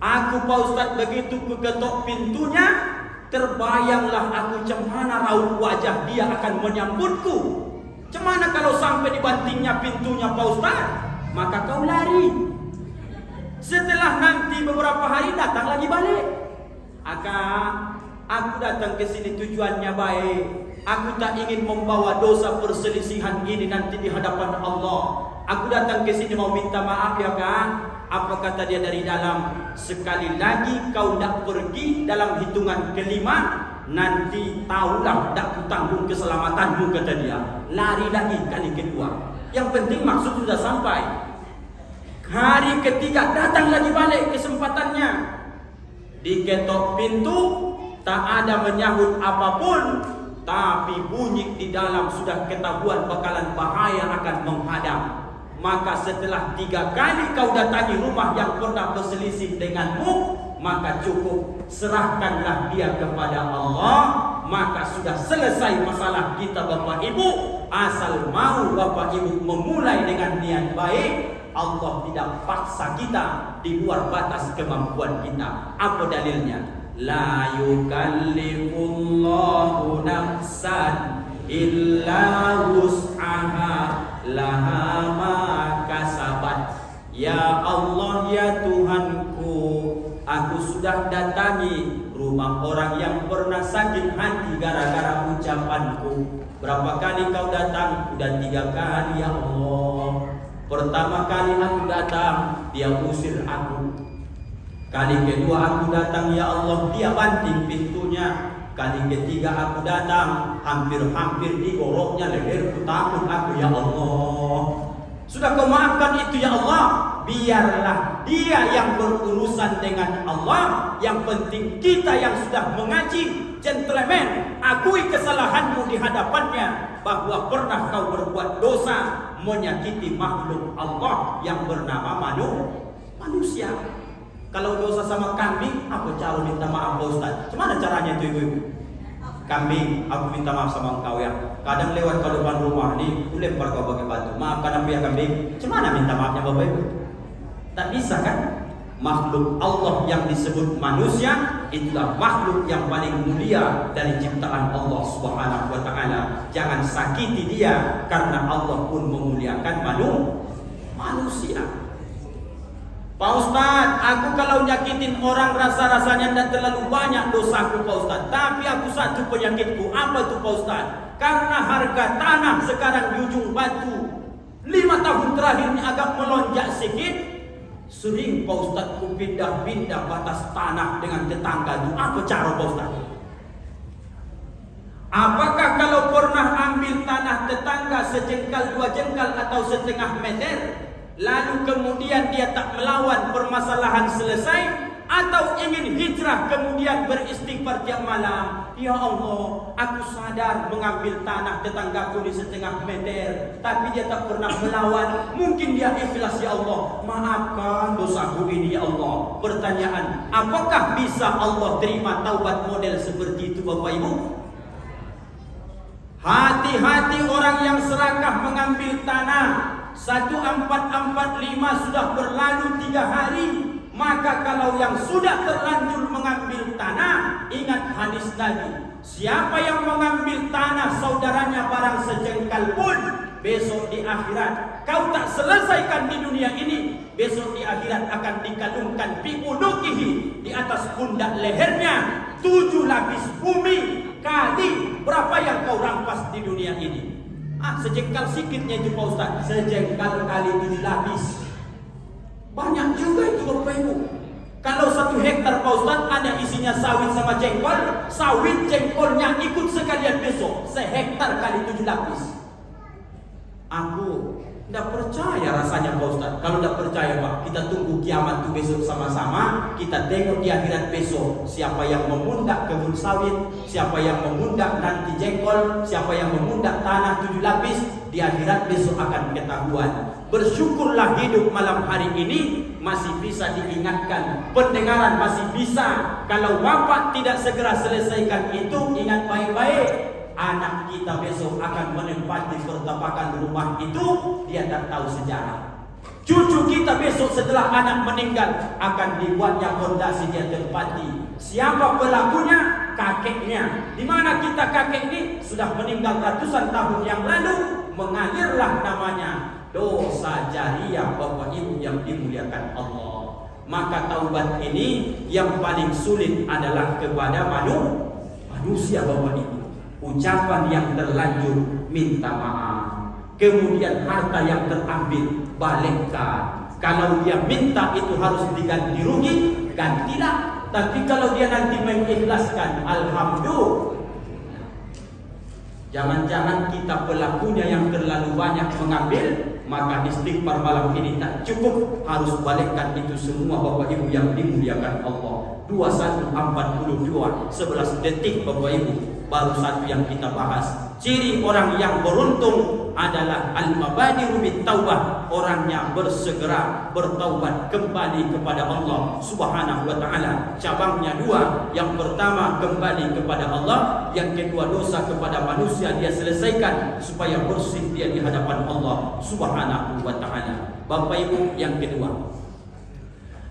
Speaker 1: Aku Pak Ustaz begitu keketok pintunya, terbayanglah aku cemana raut wajah dia akan menyambutku. Cemana kalau sampai dibantingnya pintunya Pak Ustaz? Maka kau lari. Setelah nanti beberapa hari datang lagi balik. Aku datang ke sini tujuannya baik. Aku tak ingin membawa dosa perselisihan ini nanti di hadapan Allah. Aku datang ke sini mau minta maaf ya Kak. Apa kata dia dari dalam? Sekali lagi kau nak pergi dalam hitungan kelima, nanti tahulah tak kutanggung keselamatanmu, kata dia. Lari lagi kali kedua. Yang penting maksud sudah sampai. Hari ketiga datang lagi balik kesempatannya. Diketok pintu, tak ada menyahut apapun, tapi bunyi di dalam sudah ketahuan bakalan bahaya akan menghadap. Maka setelah 3 kali kau datangi rumah yang pernah berselisih denganmu, maka cukup serahkanlah dia kepada Allah. Maka sudah selesai masalah kita Bapak Ibu. Asal mau Bapak Ibu memulai dengan niat baik, Allah tidak paksa kita di luar batas kemampuan kita. Apa dalilnya? La yukallifullahu nafsan illa wus'aha laha ma kasabat. Ya Allah ya Tuhanku, aku sudah datangi rumah orang yang pernah sakit hati gara-gara ucapanku. Berapa kali kau datang? Udah 3 kali ya Allah. Pertama kali aku datang, dia usir aku. Kali kedua aku datang ya Allah, dia banting pintunya. Kali ketiga aku datang, hampir-hampir digoroknya leherku, takut aku ya Allah. Sudah kau maafkan itu ya Allah. Biarlah dia yang berurusan dengan Allah. Yang penting kita yang sudah mengaji, gentleman, akui kesalahanmu di hadapannya, bahwa pernah kau berbuat dosa menyakiti makhluk Allah yang bernama manusia. Kalau dosa sama kambing, apa cara minta maaf Pak Ustaz? Gimana caranya itu ibu-ibu? Kambing, aku minta maaf sama engkau ya. Kadang lewat ke depan rumah nih, lempar kau pakai batu. Maafkan aku ya kambing. Gimana minta maafnya Bapak Ibu? Tak bisa kan? Makhluk Allah yang disebut manusia itulah makhluk yang paling mulia dari ciptaan Allah Subhanahu wa taala. Jangan sakiti dia, karena Allah pun memuliakan manusia. Pak Ustaz, aku kalau nyakitin orang rasa-rasanya tidak terlalu banyak dosaku Pak Ustaz. Tapi aku satu penyakitku. Apa itu Pak Ustaz? Karena harga tanah sekarang di Ujung Batu 5 tahun terakhir ini agak melonjak sedikit. Sering Pak Ustaz ku pindah-pindah batas tanah dengan tetangga itu. Apa cara Pak Ustaz? Apakah kalau pernah ambil tanah tetangga sejengkal, 2 jengkal atau setengah meter, lalu kemudian dia tak melawan, permasalahan selesai? Atau ingin hijrah kemudian beristighfar tiap malam, ya Allah, aku sadar mengambil tanah tetanggaku di setengah meter, tapi dia tak pernah melawan. Mungkin dia ikhlas, ya Allah, maafkan dosaku ini, ya Allah. Pertanyaan, apakah bisa Allah terima taubat model seperti itu, Bapak Ibu? Hati-hati orang yang serakah mengambil tanah. 1445 sudah berlalu 3 hari. Maka kalau yang sudah terlanjur mengambil tanah, ingat hadis Nabi, siapa yang mengambil tanah saudaranya barang sejengkal pun, besok di akhirat, kau tak selesaikan di dunia ini, besok di akhirat akan dikalungkan fi unuqihi, di atas pundak lehernya 7 lapis bumi kali berapa yang kau rampas di dunia ini. Sejengkal sikitnya itu Pak Ustaz, sejengkal kali 7 lapis. Banyak juga itu Bapak Ibu. Kalau 1 hektar Pak Ustaz ada isinya sawit sama jengkol, sawit jengkolnya ikut sekalian besok, sehektar kali 7 lapis. Aku tidak percaya rasanya Pak Ustaz. Kalau tidak percaya Pak, kita tunggu kiamat itu besok sama-sama. Kita tengok di akhirat besok, siapa yang memundak kebun sawit, siapa yang memundak nanti jengkol, siapa yang memundak tanah 7 lapis. Di akhirat besok akan ketahuan. Bersyukurlah hidup malam hari ini masih bisa diingatkan, pendengaran masih bisa. Kalau bapak tidak segera selesaikan itu, ingat baik-baik, anak kita besok akan menempati pertapakan rumah itu, dia tak tahu sejarah. Cucu kita besok setelah anak meninggal akan dibuatnya fondasi dia tempati. Siapa pelakunya? Kakeknya. Di mana kita kakek ini sudah meninggal ratusan tahun yang lalu, mengalirlah namanya dosa jariah Bapak Ibu yang dimuliakan Allah. Maka taubat ini yang paling sulit adalah kepada manusia Bapak Ibu. Ucapan yang terlanjur minta maaf, kemudian harta yang terambil balikkan. Kalau dia minta itu harus diganti rugi, gantilah. Tapi kalau dia nanti mengikhlaskan, alhamdulillah. Jangan-jangan kita pelakunya yang terlalu banyak mengambil, maka istighfar malam ini tak cukup, harus balikkan itu semua Bapak Ibu yang dimuliakan Allah. 21:42 11 detik Bapak Ibu, baru satu yang kita bahas. Ciri orang yang beruntung adalah al-mabadiru bit-taubah, orangnya bersegera bertaubat kembali kepada Allah Subhanahu wa taala. Cabangnya 2, yang pertama kembali kepada Allah, yang kedua dosa kepada manusia dia selesaikan supaya bersih dia di hadapan Allah Subhanahu wa taala. Bapak Ibu, yang kedua,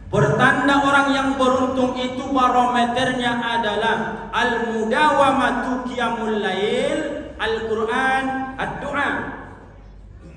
Speaker 1: pertanda orang yang beruntung itu barometernya adalah al-mudawamatu qiyamul lail, Al-Quran, ad-doa.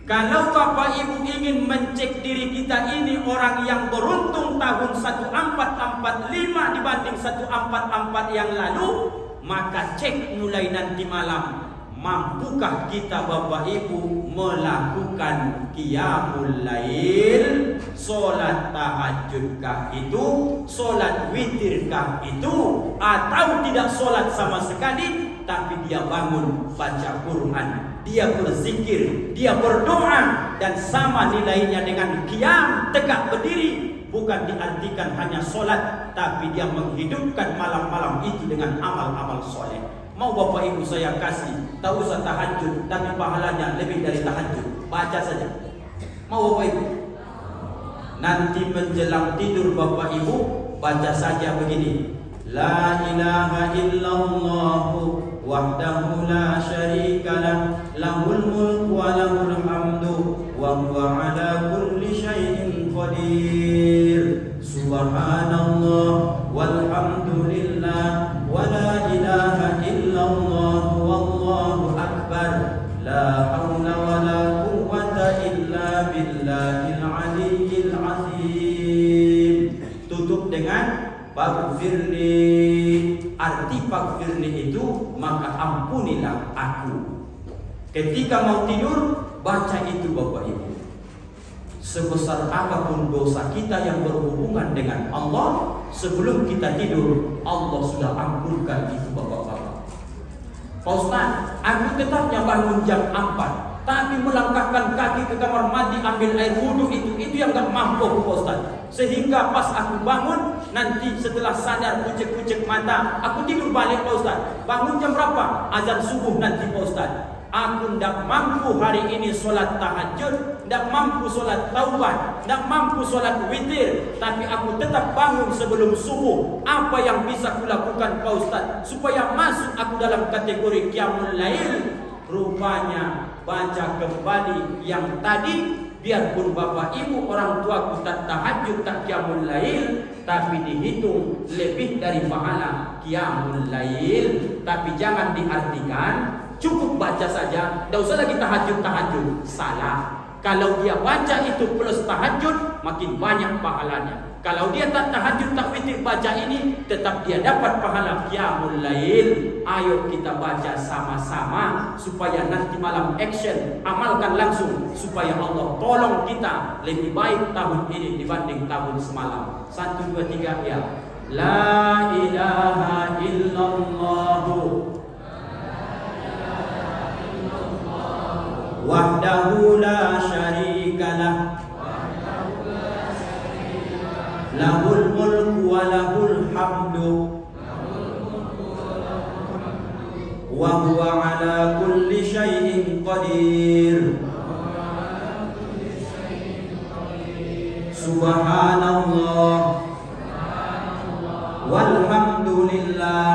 Speaker 1: Kalau Bapak Ibu ingin mencek diri kita ini orang yang beruntung tahun 1445 dibanding 1444 yang lalu, maka cek mulai nanti malam, mampukah kita Bapak Ibu melakukan qiyamul lail, solat tahajudkah itu, solat witirkah itu, atau tidak solat sama sekali, tapi dia bangun baca Quran, dia berzikir, dia berdoa, dan sama nilainya dengan qiyam, tegak berdiri. Bukan diartikan hanya solat, tapi dia menghidupkan malam-malam itu dengan amal-amal soleh. Mau Bapak Ibu saya kasih, tak usah tahajud, tapi pahalanya lebih dari tahajud, baca saja. Mau Bapak Ibu? Nanti menjelang tidur Bapak Ibu baca saja begini: La ilaha illallah wahdahu la syarikalah, lahul mulku wa lahul hamdu wa huwa ala kulli syai'in qadir. Subhanallah walhamdulillah wa la ilaha illallah wallahu akbar, la haula wa la quwwata illa billahil aliyyil azim. Tutup dengan Faghfirli. Arti faghfirli itu maka ampunilah aku. Ketika mau tidur baca itu Bapak Ibu. Sebesar apapun dosa kita yang berhubungan dengan Allah, sebelum kita tidur Allah sudah ampunkan itu Bapak-bapak. Pak Ustaz, aku tetapnya bangun jam 4, tapi melangkahkan kaki ke kamar mandi ambil air wudhu itu yang gak mampu Pak Ustaz. Sehingga pas aku bangun, nanti setelah sadar kucek-kucek mata, aku tidur balik Pak Ustaz. Bangun jam berapa? Azan subuh nanti Pak Ustaz. Aku tidak mampu hari ini solat tahajud, tidak mampu solat taubat, tidak mampu solat witir, tapi aku tetap bangun sebelum subuh. Apa yang bisa kulakukan Pak Ustaz supaya masuk aku dalam kategori qiyamul lail? Rupanya baca kembali yang tadi, biarpun bapak ibu orang tua tak tahajud tak qiyamul lail, tapi dihitung lebih dari pahala qiyamul lail. Tapi jangan diartikan cukup baca saja, tidak usah lagi tahajud. Salah. Kalau dia baca itu plus tahajud, makin banyak pahalanya. Kalau dia tak tahajud, tak witir, baca ini, tetap dia dapat pahala qiyamul lail. Ayo kita baca sama-sama supaya nanti malam action, amalkan langsung supaya Allah tolong kita lebih baik tahun ini dibanding tahun semalam. 1, 2, 3 ya. La ilaha illallah wahdahu la syarikalah, lahul mulku wa lahul hamdu, wa huwa ala kulli syai'in qadir. Subhanallah walhamdulillah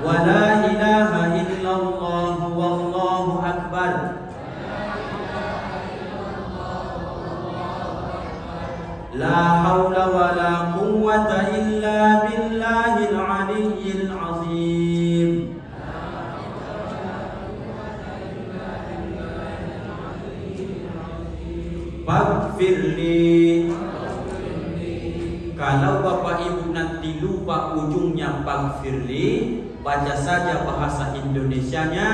Speaker 1: wa la ilaha illallah wallahu akbar. La haula wa la quwwata illa billahil aliyyil azim. Faghfirli. Kalau bapak ibu nanti lupa ujungnya faghfirli, baca saja bahasa Indonesianya,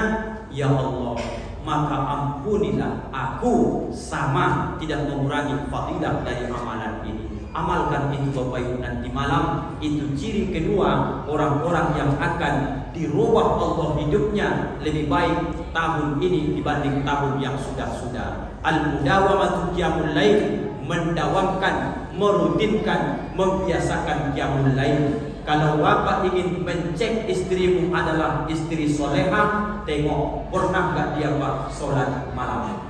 Speaker 1: ya Allah, maka ampunilah aku, sama tidak mengurangi fadilah dari amalan ini. Amalkan itu bapak ibu nanti malam. Itu ciri kedua orang-orang yang akan dirubah Allah hidupnya lebih baik tahun ini dibanding tahun yang sudah-sudah. Al-mudawamatu qiyamul lail, mendawamkan, merutinkan, membiasakan qiyamul lail. Kalau bapak ingin mencek istrimu adalah istri soleha, tengok pernah gak dia pak solat malam.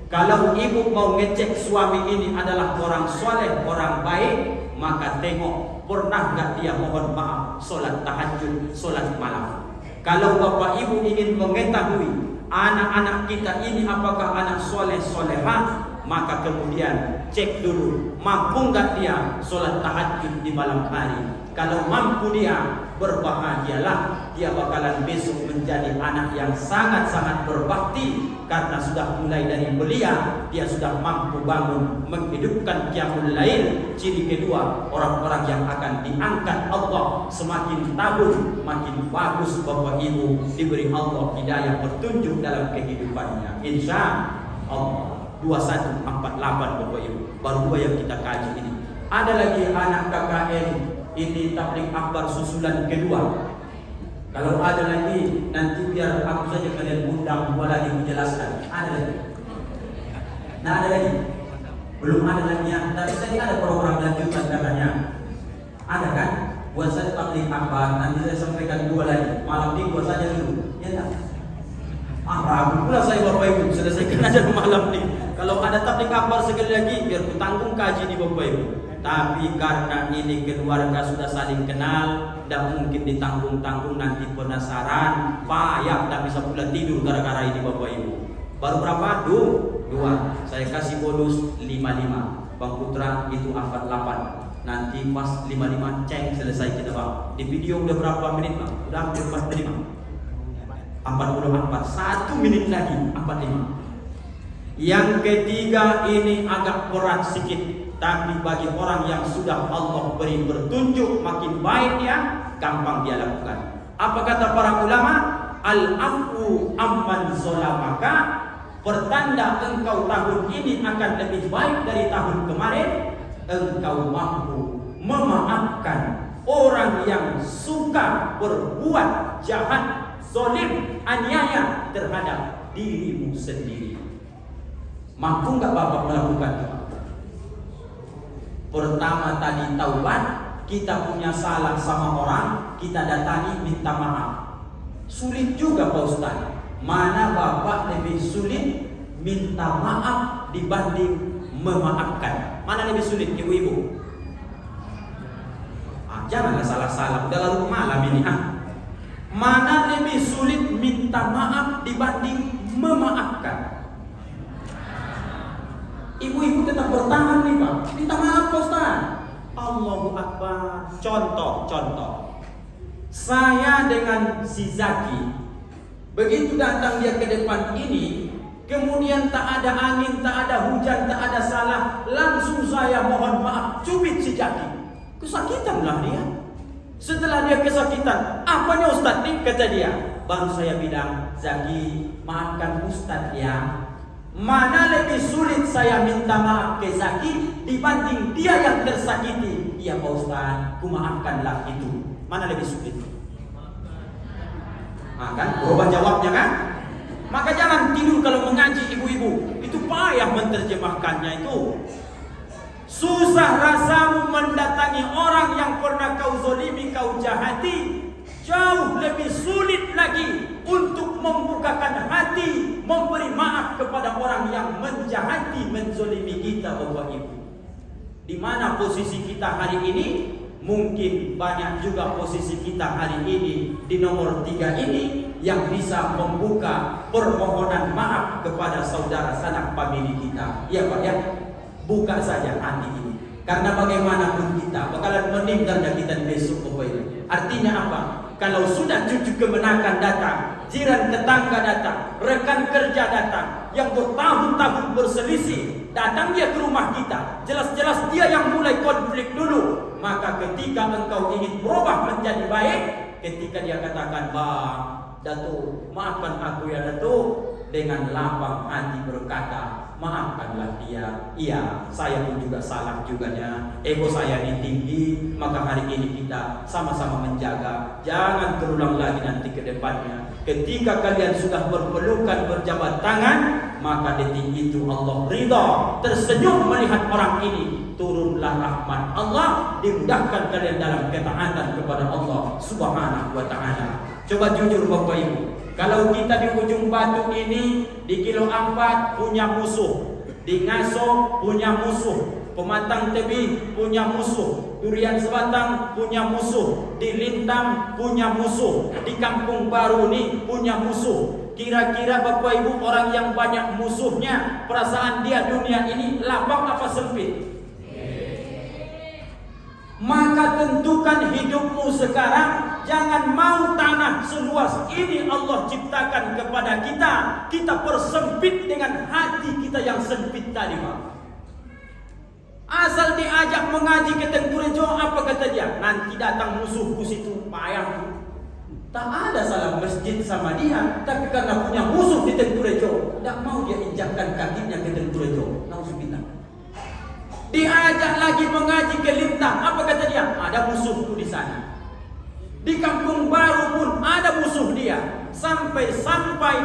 Speaker 1: Kalau ibu mau ngecek suami ini adalah orang soleh, orang baik, maka tengok pernah gak dia mohon maaf solat tahajud, solat malam. Kalau bapak ibu ingin mengetahui anak-anak kita ini apakah anak soleh soleha, maka kemudian cek dulu mampu gak dia solat tahajud di malam hari. Kalau mampu dia, berbahagialah, dia bakalan besok menjadi anak yang sangat-sangat berbakti, karena sudah mulai dari belia dia sudah mampu bangun menghidupkan qiyamul lail. Ciri kedua orang-orang yang akan diangkat Allah semakin tahun makin bagus bapak ibu, diberi Allah hidayah petunjuk dalam kehidupannya insya Allah. 2148 bapak ibu, baru 2 yang kita kaji ini. Ada lagi anak KKN ini tabligh akbar susulan kedua. Kalau ada lagi nanti biar aku saja kalian undang 2 lagi menjelaskan. Ada lagi? Nah ada lagi? Belum ada lagi ya. Tapi tadi ada program lanjutan katanya. Ada kan? Buat saya tabligh akbar. Nanti saya sampaikan 2 lagi. Malam ini buat saja dulu. Ya tak? Ragu pula saya bapak ibu. Selesaikan aja malam ini. Kalau ada tabligh akbar sekali lagi, biar ku tanggung kaji di bapak ibu. Tapi karena ini keluarga sudah saling kenal, tidak mungkin ditanggung-tanggung, nanti penasaran, payah, tidak bisa pula tidur gara-gara ini bapak ibu. Baru berapa? 2. Saya kasih bonus 55. Bang Putra itu 48. Nanti pas 55 ceng selesai kita bang. Di video udah berapa menit bang? Udah hampir 45. 44. 1 menit lagi 45. Yang ketiga ini agak berat sedikit, tapi bagi orang yang sudah Allah beri petunjuk makin baik ya, gampang dia lakukan. Apa kata para ulama? Al-afu amman zolamaka, pertanda engkau tahun ini akan lebih baik dari tahun kemarin, engkau mampu memaafkan orang yang suka berbuat jahat, zalim, aniaya terhadap dirimu sendiri. Mampu nggak Bapak melakukan itu? Pertama tadi taubat, kita punya salah sama orang, kita datangi minta maaf. Sulit juga Pak Ustaz. Mana Bapak lebih sulit minta maaf dibanding memaafkan? Mana lebih sulit ibu-ibu? Janganlah salah-salah, udah larut malam ini. Mana lebih sulit minta maaf dibanding memaafkan? Ibu-ibu tetap bertahan nih Pak. Minta maaf Pak Ustaz. Allahu Akbar. Contoh. Saya dengan si Zaki, begitu datang dia ke depan ini, kemudian tak ada angin, tak ada hujan, tak ada salah, langsung saya mohon maaf, cubit si Zaki. Kesakitanlah dia. Setelah dia kesakitan, apanya Ustaz nih? Kata dia. Baru saya bilang, Zaki, maafkan Ustaz ya. Mana lebih sulit saya minta maaf ke Zaki dibanding dia yang tersakiti? Iya Pak Ustaz, kumaafkanlah itu. Mana lebih sulit? Kan berubah jawabnya kan? Maka jangan tidur kalau mengaji ibu-ibu. Itu payah menerjemahkannya itu. Susah rasamu mendatangi orang yang pernah kau zolimi, kau jahati. Jauh lebih sulit lagi untuk membukakan hati, memberi maaf kepada orang yang menjahati, menzolimi kita Bapak Ibu. Di mana posisi kita hari ini? Mungkin banyak juga posisi kita hari ini di nomor 3 ini yang bisa membuka permohonan maaf kepada saudara sanak famili kita. Ya Pak ya. Buka saja hati ini. Karena bagaimanapun kita bakalan meninggalnya kita di besok Bapak Ibu. Artinya apa? Kalau sudah cucu kemenakan datang, jiran tetangga datang, rekan kerja datang, yang bertahun-tahun berselisih, datang dia ke rumah kita, jelas-jelas dia yang mulai konflik dulu. Maka ketika engkau ingin berubah menjadi baik, ketika dia katakan, Bang, Datuk, maafkan aku ya Datuk, dengan lapang hati berkata, maafkanlah dia. Iya, saya pun juga salah juganya. Ego saya ini tinggi. Maka hari ini kita sama-sama menjaga. Jangan terulang lagi nanti ke depannya. Ketika kalian sudah berpelukan, berjabat tangan, maka detik itu Allah ridha, tersenyum melihat orang ini. Turunlah rahmat Allah, dimudahkan kalian dalam ketaatan kepada Allah Subhanahu wa ta'ala. Coba jujur Bapak Ibu, kalau kita di ujung batu ini, di kilo 4 punya musuh, di Ngaso punya musuh, Pematang Tebing punya musuh, Durian Sebatang punya musuh, di Lintang punya musuh, di Kampung Baru ini punya musuh. Kira-kira Bapak Ibu, orang yang banyak musuhnya, perasaan dia dunia ini lapang apa sempit? Maka tentukan hidupmu sekarang. Jangan mau tanah seluas ini Allah ciptakan kepada kita, kita persempit dengan hati kita yang sempit tadi Pak. Asal diajak mengaji ke Tengkurejo, apa kata dia? Nanti datang musuhku situ, payahku. Tak ada salah masjid sama dia, tapi karena punya musuh di Tengkurejo, tidak mau dia injakkan kakinya ke Tengkurejo. Nauzubillah. Diajak lagi mengaji ke Lintang, apa kata dia? Ada musuhku di sana. Di Kampung Baru pun ada musuh dia. Sampai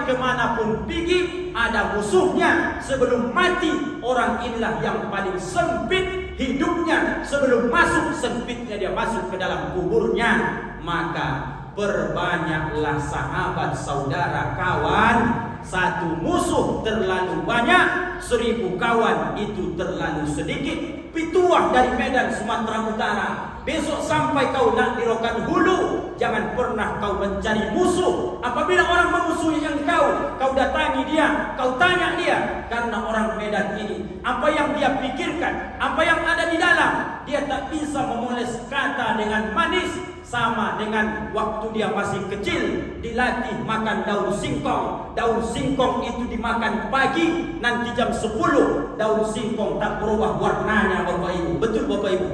Speaker 1: kemanapun pergi ada musuhnya. Sebelum mati, orang inilah yang paling sempit hidupnya. Sebelum masuk sempitnya dia masuk ke dalam kuburnya. Maka perbanyaklah sahabat, saudara, kawan. Satu musuh terlalu banyak, 1000 kawan itu terlalu sedikit. Pituah dari Medan Sumatera Utara, besok sampai kau nak di Rokan Hulu, jangan pernah kau mencari musuh. Apabila orang memusuhi engkau, kau datangi dia, kau tanya dia. Karena orang Medan ini, apa yang dia pikirkan, apa yang ada di dalam, dia tak bisa memoles kata dengan manis. Sama dengan waktu dia masih kecil, dilatih makan daun singkong. Daun singkong itu dimakan pagi, nanti jam 10 daun singkong tak berubah warnanya Bapak Ibu. Betul Bapak Ibu?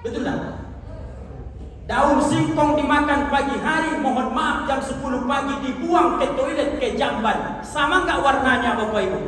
Speaker 1: Betul tak? Daun singkong dimakan pagi hari, mohon maaf jam 10 pagi dibuang ke toilet, ke jamban. Sama enggak warnanya Bapak Ibu?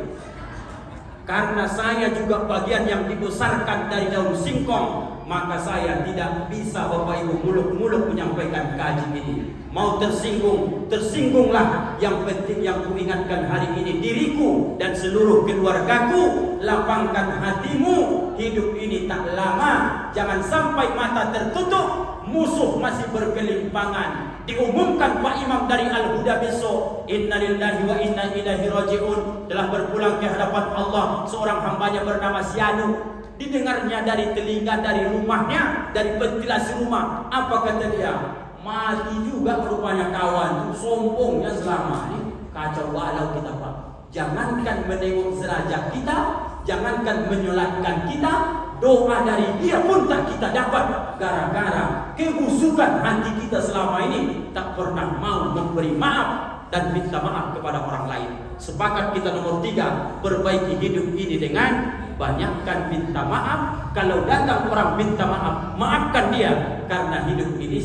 Speaker 1: Karena saya juga bagian yang dibesarkan dari daun singkong, maka saya tidak bisa Bapak Ibu muluk-muluk menyampaikan kaji ini. Mau tersinggung, tersinggunglah. Yang penting yang kuingatkan hari ini diriku dan seluruh keluargaku, lapangkan hatimu. Hidup ini tak lama, jangan sampai mata tertutup, musuh masih bergelimpangan. Diumumkan Pak Imam dari Al-Huda besok, innalillahi wa inna ilaihi raji'un, telah berpulang ke hadapan Allah seorang hambanya bernama Sianu. Didengarnya dari telinga, dari rumahnya, dari ventilasi rumah. Apa kata dia? Mati juga rupanya kawan, sombongnya selama ini. Kacau balau kita Pak. Jangankan menengok derajat kita, jangankan menyolatkan kita, doa dari dia pun tak kita dapat. Gara-gara kebusukan hati kita selama ini, tak pernah mau memberi maaf dan minta maaf kepada orang lain. Sepakat kita nomor 3, perbaiki hidup ini dengan banyakkan minta maaf. Kalau datang orang minta maaf, maafkan dia, karena hidup ini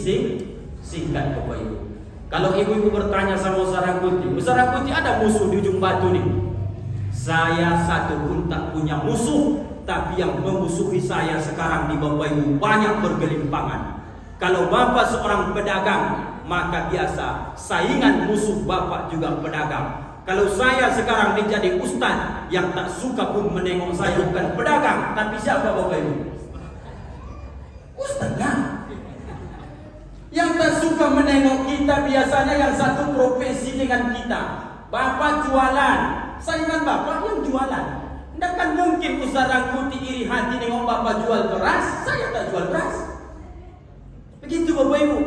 Speaker 1: singkat Bapak Ibu. Kalau ibu-ibu bertanya sama Ustaz Rangkuti, ada musuh di ujung batu nih. Saya satu pun tak punya musuh, tapi yang memusuhi saya sekarang di Bapak Ibu banyak bergelimpangan. Kalau Bapak seorang pedagang, maka biasa saingan musuh Bapak juga pedagang. Kalau saya sekarang menjadi ustaz, yang tak suka pun menengok saya bukan pedagang, tapi siapa Bapak Ibu? Ustaznya. Yang tak suka menengok kita biasanya yang satu profesi dengan kita. Bapak jualan, saingan Bapak yang jualan. Tidak kan mungkin Ustaz Rangkuti iri hati nengok Bapak jual beras, saya tak jual beras. Begitu Bapak Ibu.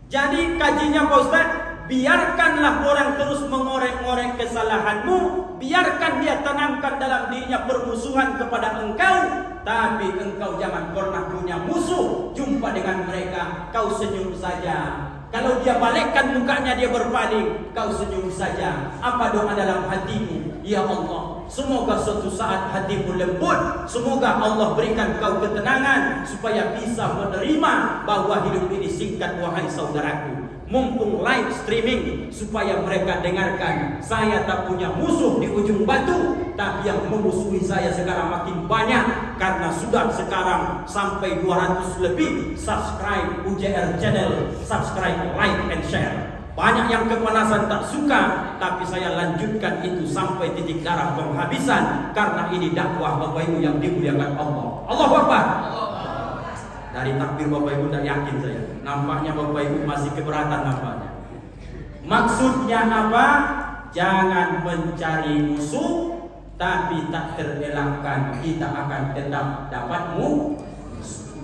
Speaker 1: Jadi kajinya Pak Ustaz, biarkanlah orang terus mengorek-ngorek kesalahanmu, biarkan dia tanamkan dalam dirinya permusuhan kepada engkau, tapi engkau jangan pernah punya musuh. Jumpa dengan mereka, kau senyum saja. Kalau dia balikkan mukanya, dia berpaling, kau senyum saja. Apa doa dalam hatimu? Ya Allah, semoga suatu saat hatimu lembut, semoga Allah berikan kau ketenangan supaya bisa menerima bahwa hidup ini singkat wahai saudaraku. Mumpung live streaming supaya mereka dengarkan, saya tak punya musuh di ujung batu, tapi yang memusuhi saya sekarang makin banyak, karena sudah sekarang sampai 200 lebih subscribe UJR channel, subscribe, like and share. Banyak yang kepanasan tak suka, tapi saya lanjutkan itu sampai titik darah penghabisan, karena ini dakwah Bapak Ibu yang dimuliakan Allah. Allahu Akbar. Dari takbir Bapak Ibu tak yakin saya. Nampaknya Bapak Ibu masih keberatan nampaknya. Maksudnya apa? Jangan mencari musuh, tapi tak terelakkan kita akan tetap dapat musuh.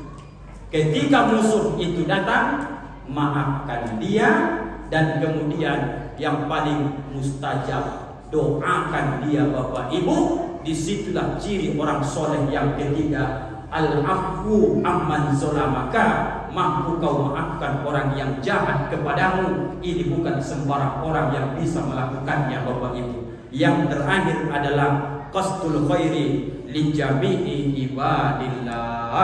Speaker 1: Ketika musuh itu datang, maafkan dia, dan kemudian yang paling mustajab, doakan dia Bapak Ibu. Disitulah ciri orang soleh yang ketiga. Al-afwu amman zolamaka, mampu kau maafkan orang yang jahat kepadamu. Ini bukan sembarang orang yang bisa melakukannya Bapak Ibu. Yang terakhir adalah qasdul khairi li jami'i ibadillah.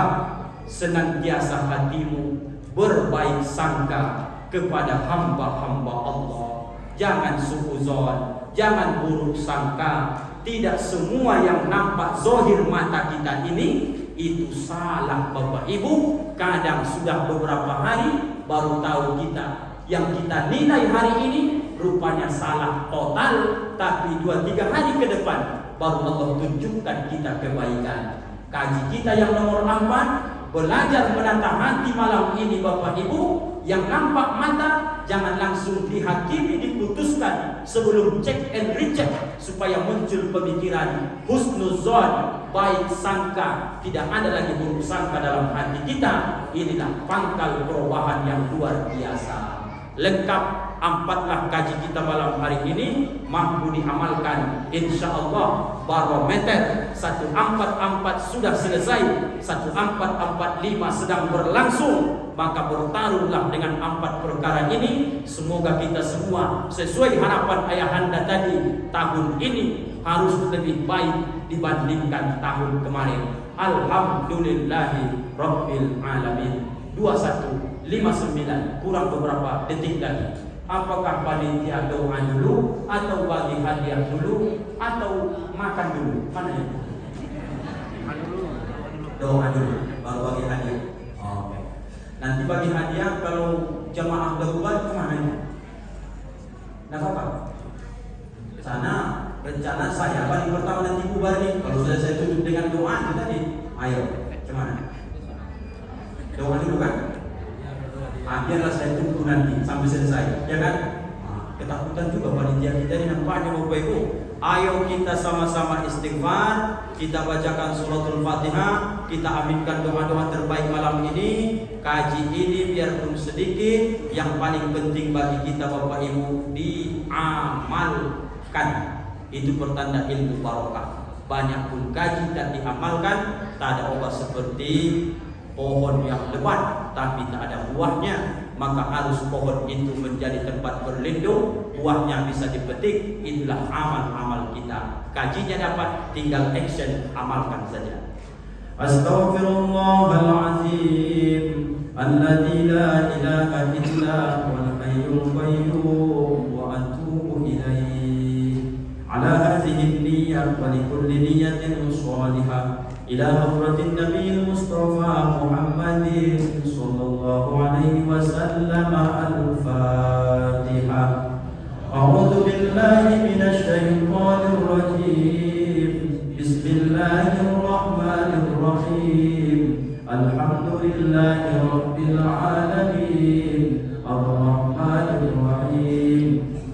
Speaker 1: Senantiasa hatimu berbaik sangka kepada hamba-hamba Allah. Jangan suuzon, jangan buruk sangka. Tidak semua yang nampak zahir mata kita ini itu salah Bapak Ibu. Kadang sudah beberapa hari baru tahu kita. Yang kita nilai hari ini rupanya salah total, tapi 2-3 hari ke depan baru Allah tunjukkan kita kebaikan. Kaji kita yang nomor 4, belajar menata hati malam ini Bapak Ibu. Yang nampak mata jangan langsung dihakimi, diputuskan sebelum cek and recheck, supaya muncul pemikiran husnuzon, baik sangka, tidak ada lagi buruk sangka dalam hati kita. Inilah pangkal perubahan yang luar biasa. Lengkap 4 kaji kita malam hari ini, mampu diamalkan insyaallah. Barometer 144 sudah selesai, 1445 sedang berlangsung. Maka bertarunglah dengan 4 perkara ini. Semoga kita semua sesuai harapan ayahanda tadi, tahun ini harus lebih baik dibandingkan tahun kemarin. Alhamdulillahi Rabbil Alamin. 21:59, kurang beberapa detik lagi. Apakah panitia doa dulu, atau bagi hadiah dulu, atau makan dulu? Mana ya? Doa dulu, baru bagi hadiah. bagi hadiah kalau jamaah darurat kemana? Nggak apa-apa. Sana rencana saya paling pertama nanti bubar nih. Kalau sudah saya tutup dengan doa itu tadi, ayo kemana? Doa dulu kan? Biarlah saya tunggu nanti sampai selesai, ya kan? Ketakutan juga panitia kita ini nampaknya Bapak Ibu. Ayo kita sama-sama istighfar, kita bacakan suratul Fatihah, kita aminkan doa-doa terbaik malam ini. Kaji ini biarpun sedikit, yang paling penting bagi kita Bapak Ibu diamalkan. Itu pertanda ilmu barokah. Banyak pun kaji dan diamalkan, tak ada obat seperti pohon yang lebat tapi tak ada buahnya. Maka harus pohon itu menjadi tempat berlindung, buahnya bisa dipetik. Itulah amal-amal kita. Kajinya dapat, tinggal action, amalkan saja. Astaghfirullahalazim alladzi la ilaha illa huwal hayyul qayyum wa atubu ilaihi ala hadhihi niyyah wa likulli niyyatin salihah ila hadratin nabiyil mustafa Muhammadin sallallahu alaihi wasallam. Al-Fatihah. A'udzu billahi minasy syaithanir rajim. Bismillahirrahmanirrahim. Alhamdulillahi rabbil alamin. Ar-Rahmanir Rahim.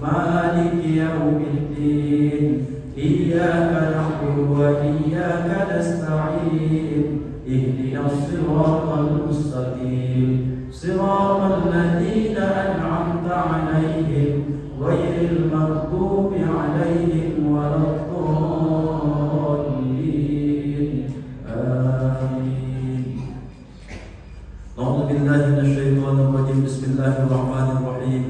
Speaker 1: Maliki yaumiddin. Iyyaka na'budu wa iyyaka nasta'in. Ihdinas siratal mustaqim. Siratal ladzina an'amta 'alaihim ghairil maghdubi 'alaihim waladdallin. Amin. A'udzu billahi minasy syaithanir rajim. Bismillahirrahmanirrahim.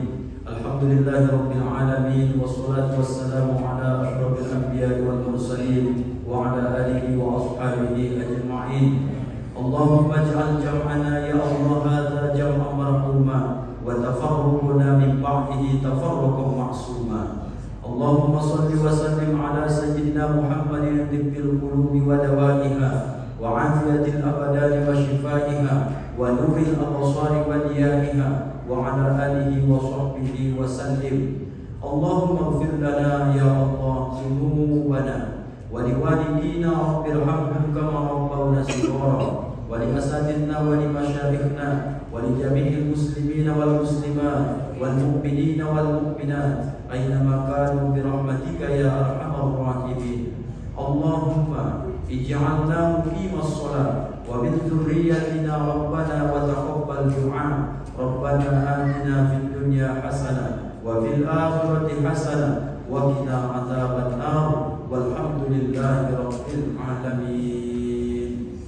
Speaker 1: Alhamdulillahi rabbil alamin wassalatu wassalamu ala asyrafil anbiya'i wal mursalin wa ala alihi wa ashabihi ajma'in. Allahumma ij'al jam'ana ya Allah hadza jam'an marhuma wa tafarruquna min ba'dihi tafarruqan ma'suma. Allahumma shalli wa sallim ala sayyidina Muhammadin tibbil qulubi wa dawaiha wa 'afiyatil abdani wa shifaiha wa nuril absari wa diyaiha wa ala alihi wa sahbihi wa sallim. Allahumma ighfir lana ya Allah dzunubana wa liwalidina rabbirhamhum kama rabbawna shighara wa li asatidna wa li masyayikhna wa li jami'il muslimina wal muslimat wal mu'minina wal mu'minat aina ma kanu bi rahmatika ya arhamar rahimin. Allahumma ij'alna muqimas shalah wa min dzurriyyatina rabbana wa taqabbal du'a. Rabbana atina fid dunya hasanah wa fil akhirati hasanah wa qina adzabannar. Walhamdulillahi rabbil alamin.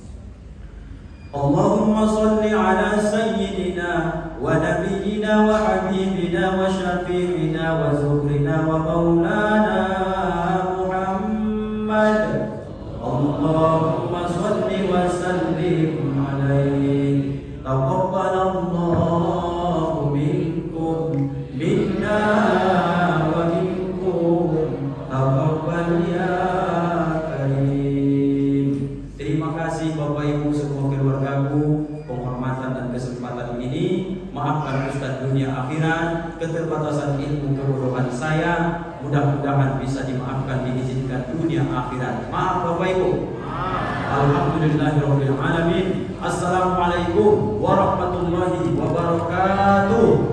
Speaker 1: Allahumma shalli ala sayyidina wa nabiyyina wa habibina wa syafi'ina wa zuhrina wa maulana Muhammad. Allahumma shalli wa sallim alaihi. Taqabbalallahu minkum minna wa minkum. Taqabbal ya karim. Terima kasih Bapak Ibu semua keluargaku, penghormatan dan kesempatan ini. Maafkan Ustaz dunia akhirat, keterbatasan ilmu kebodohan saya. Mudah-mudahan bisa dimaafkan, diizinkan dunia akhirat. Maaf Bapak Ibu. Alhamdulillahirabbil alamin. Assalamualaikum warahmatullahi wabarakatuh.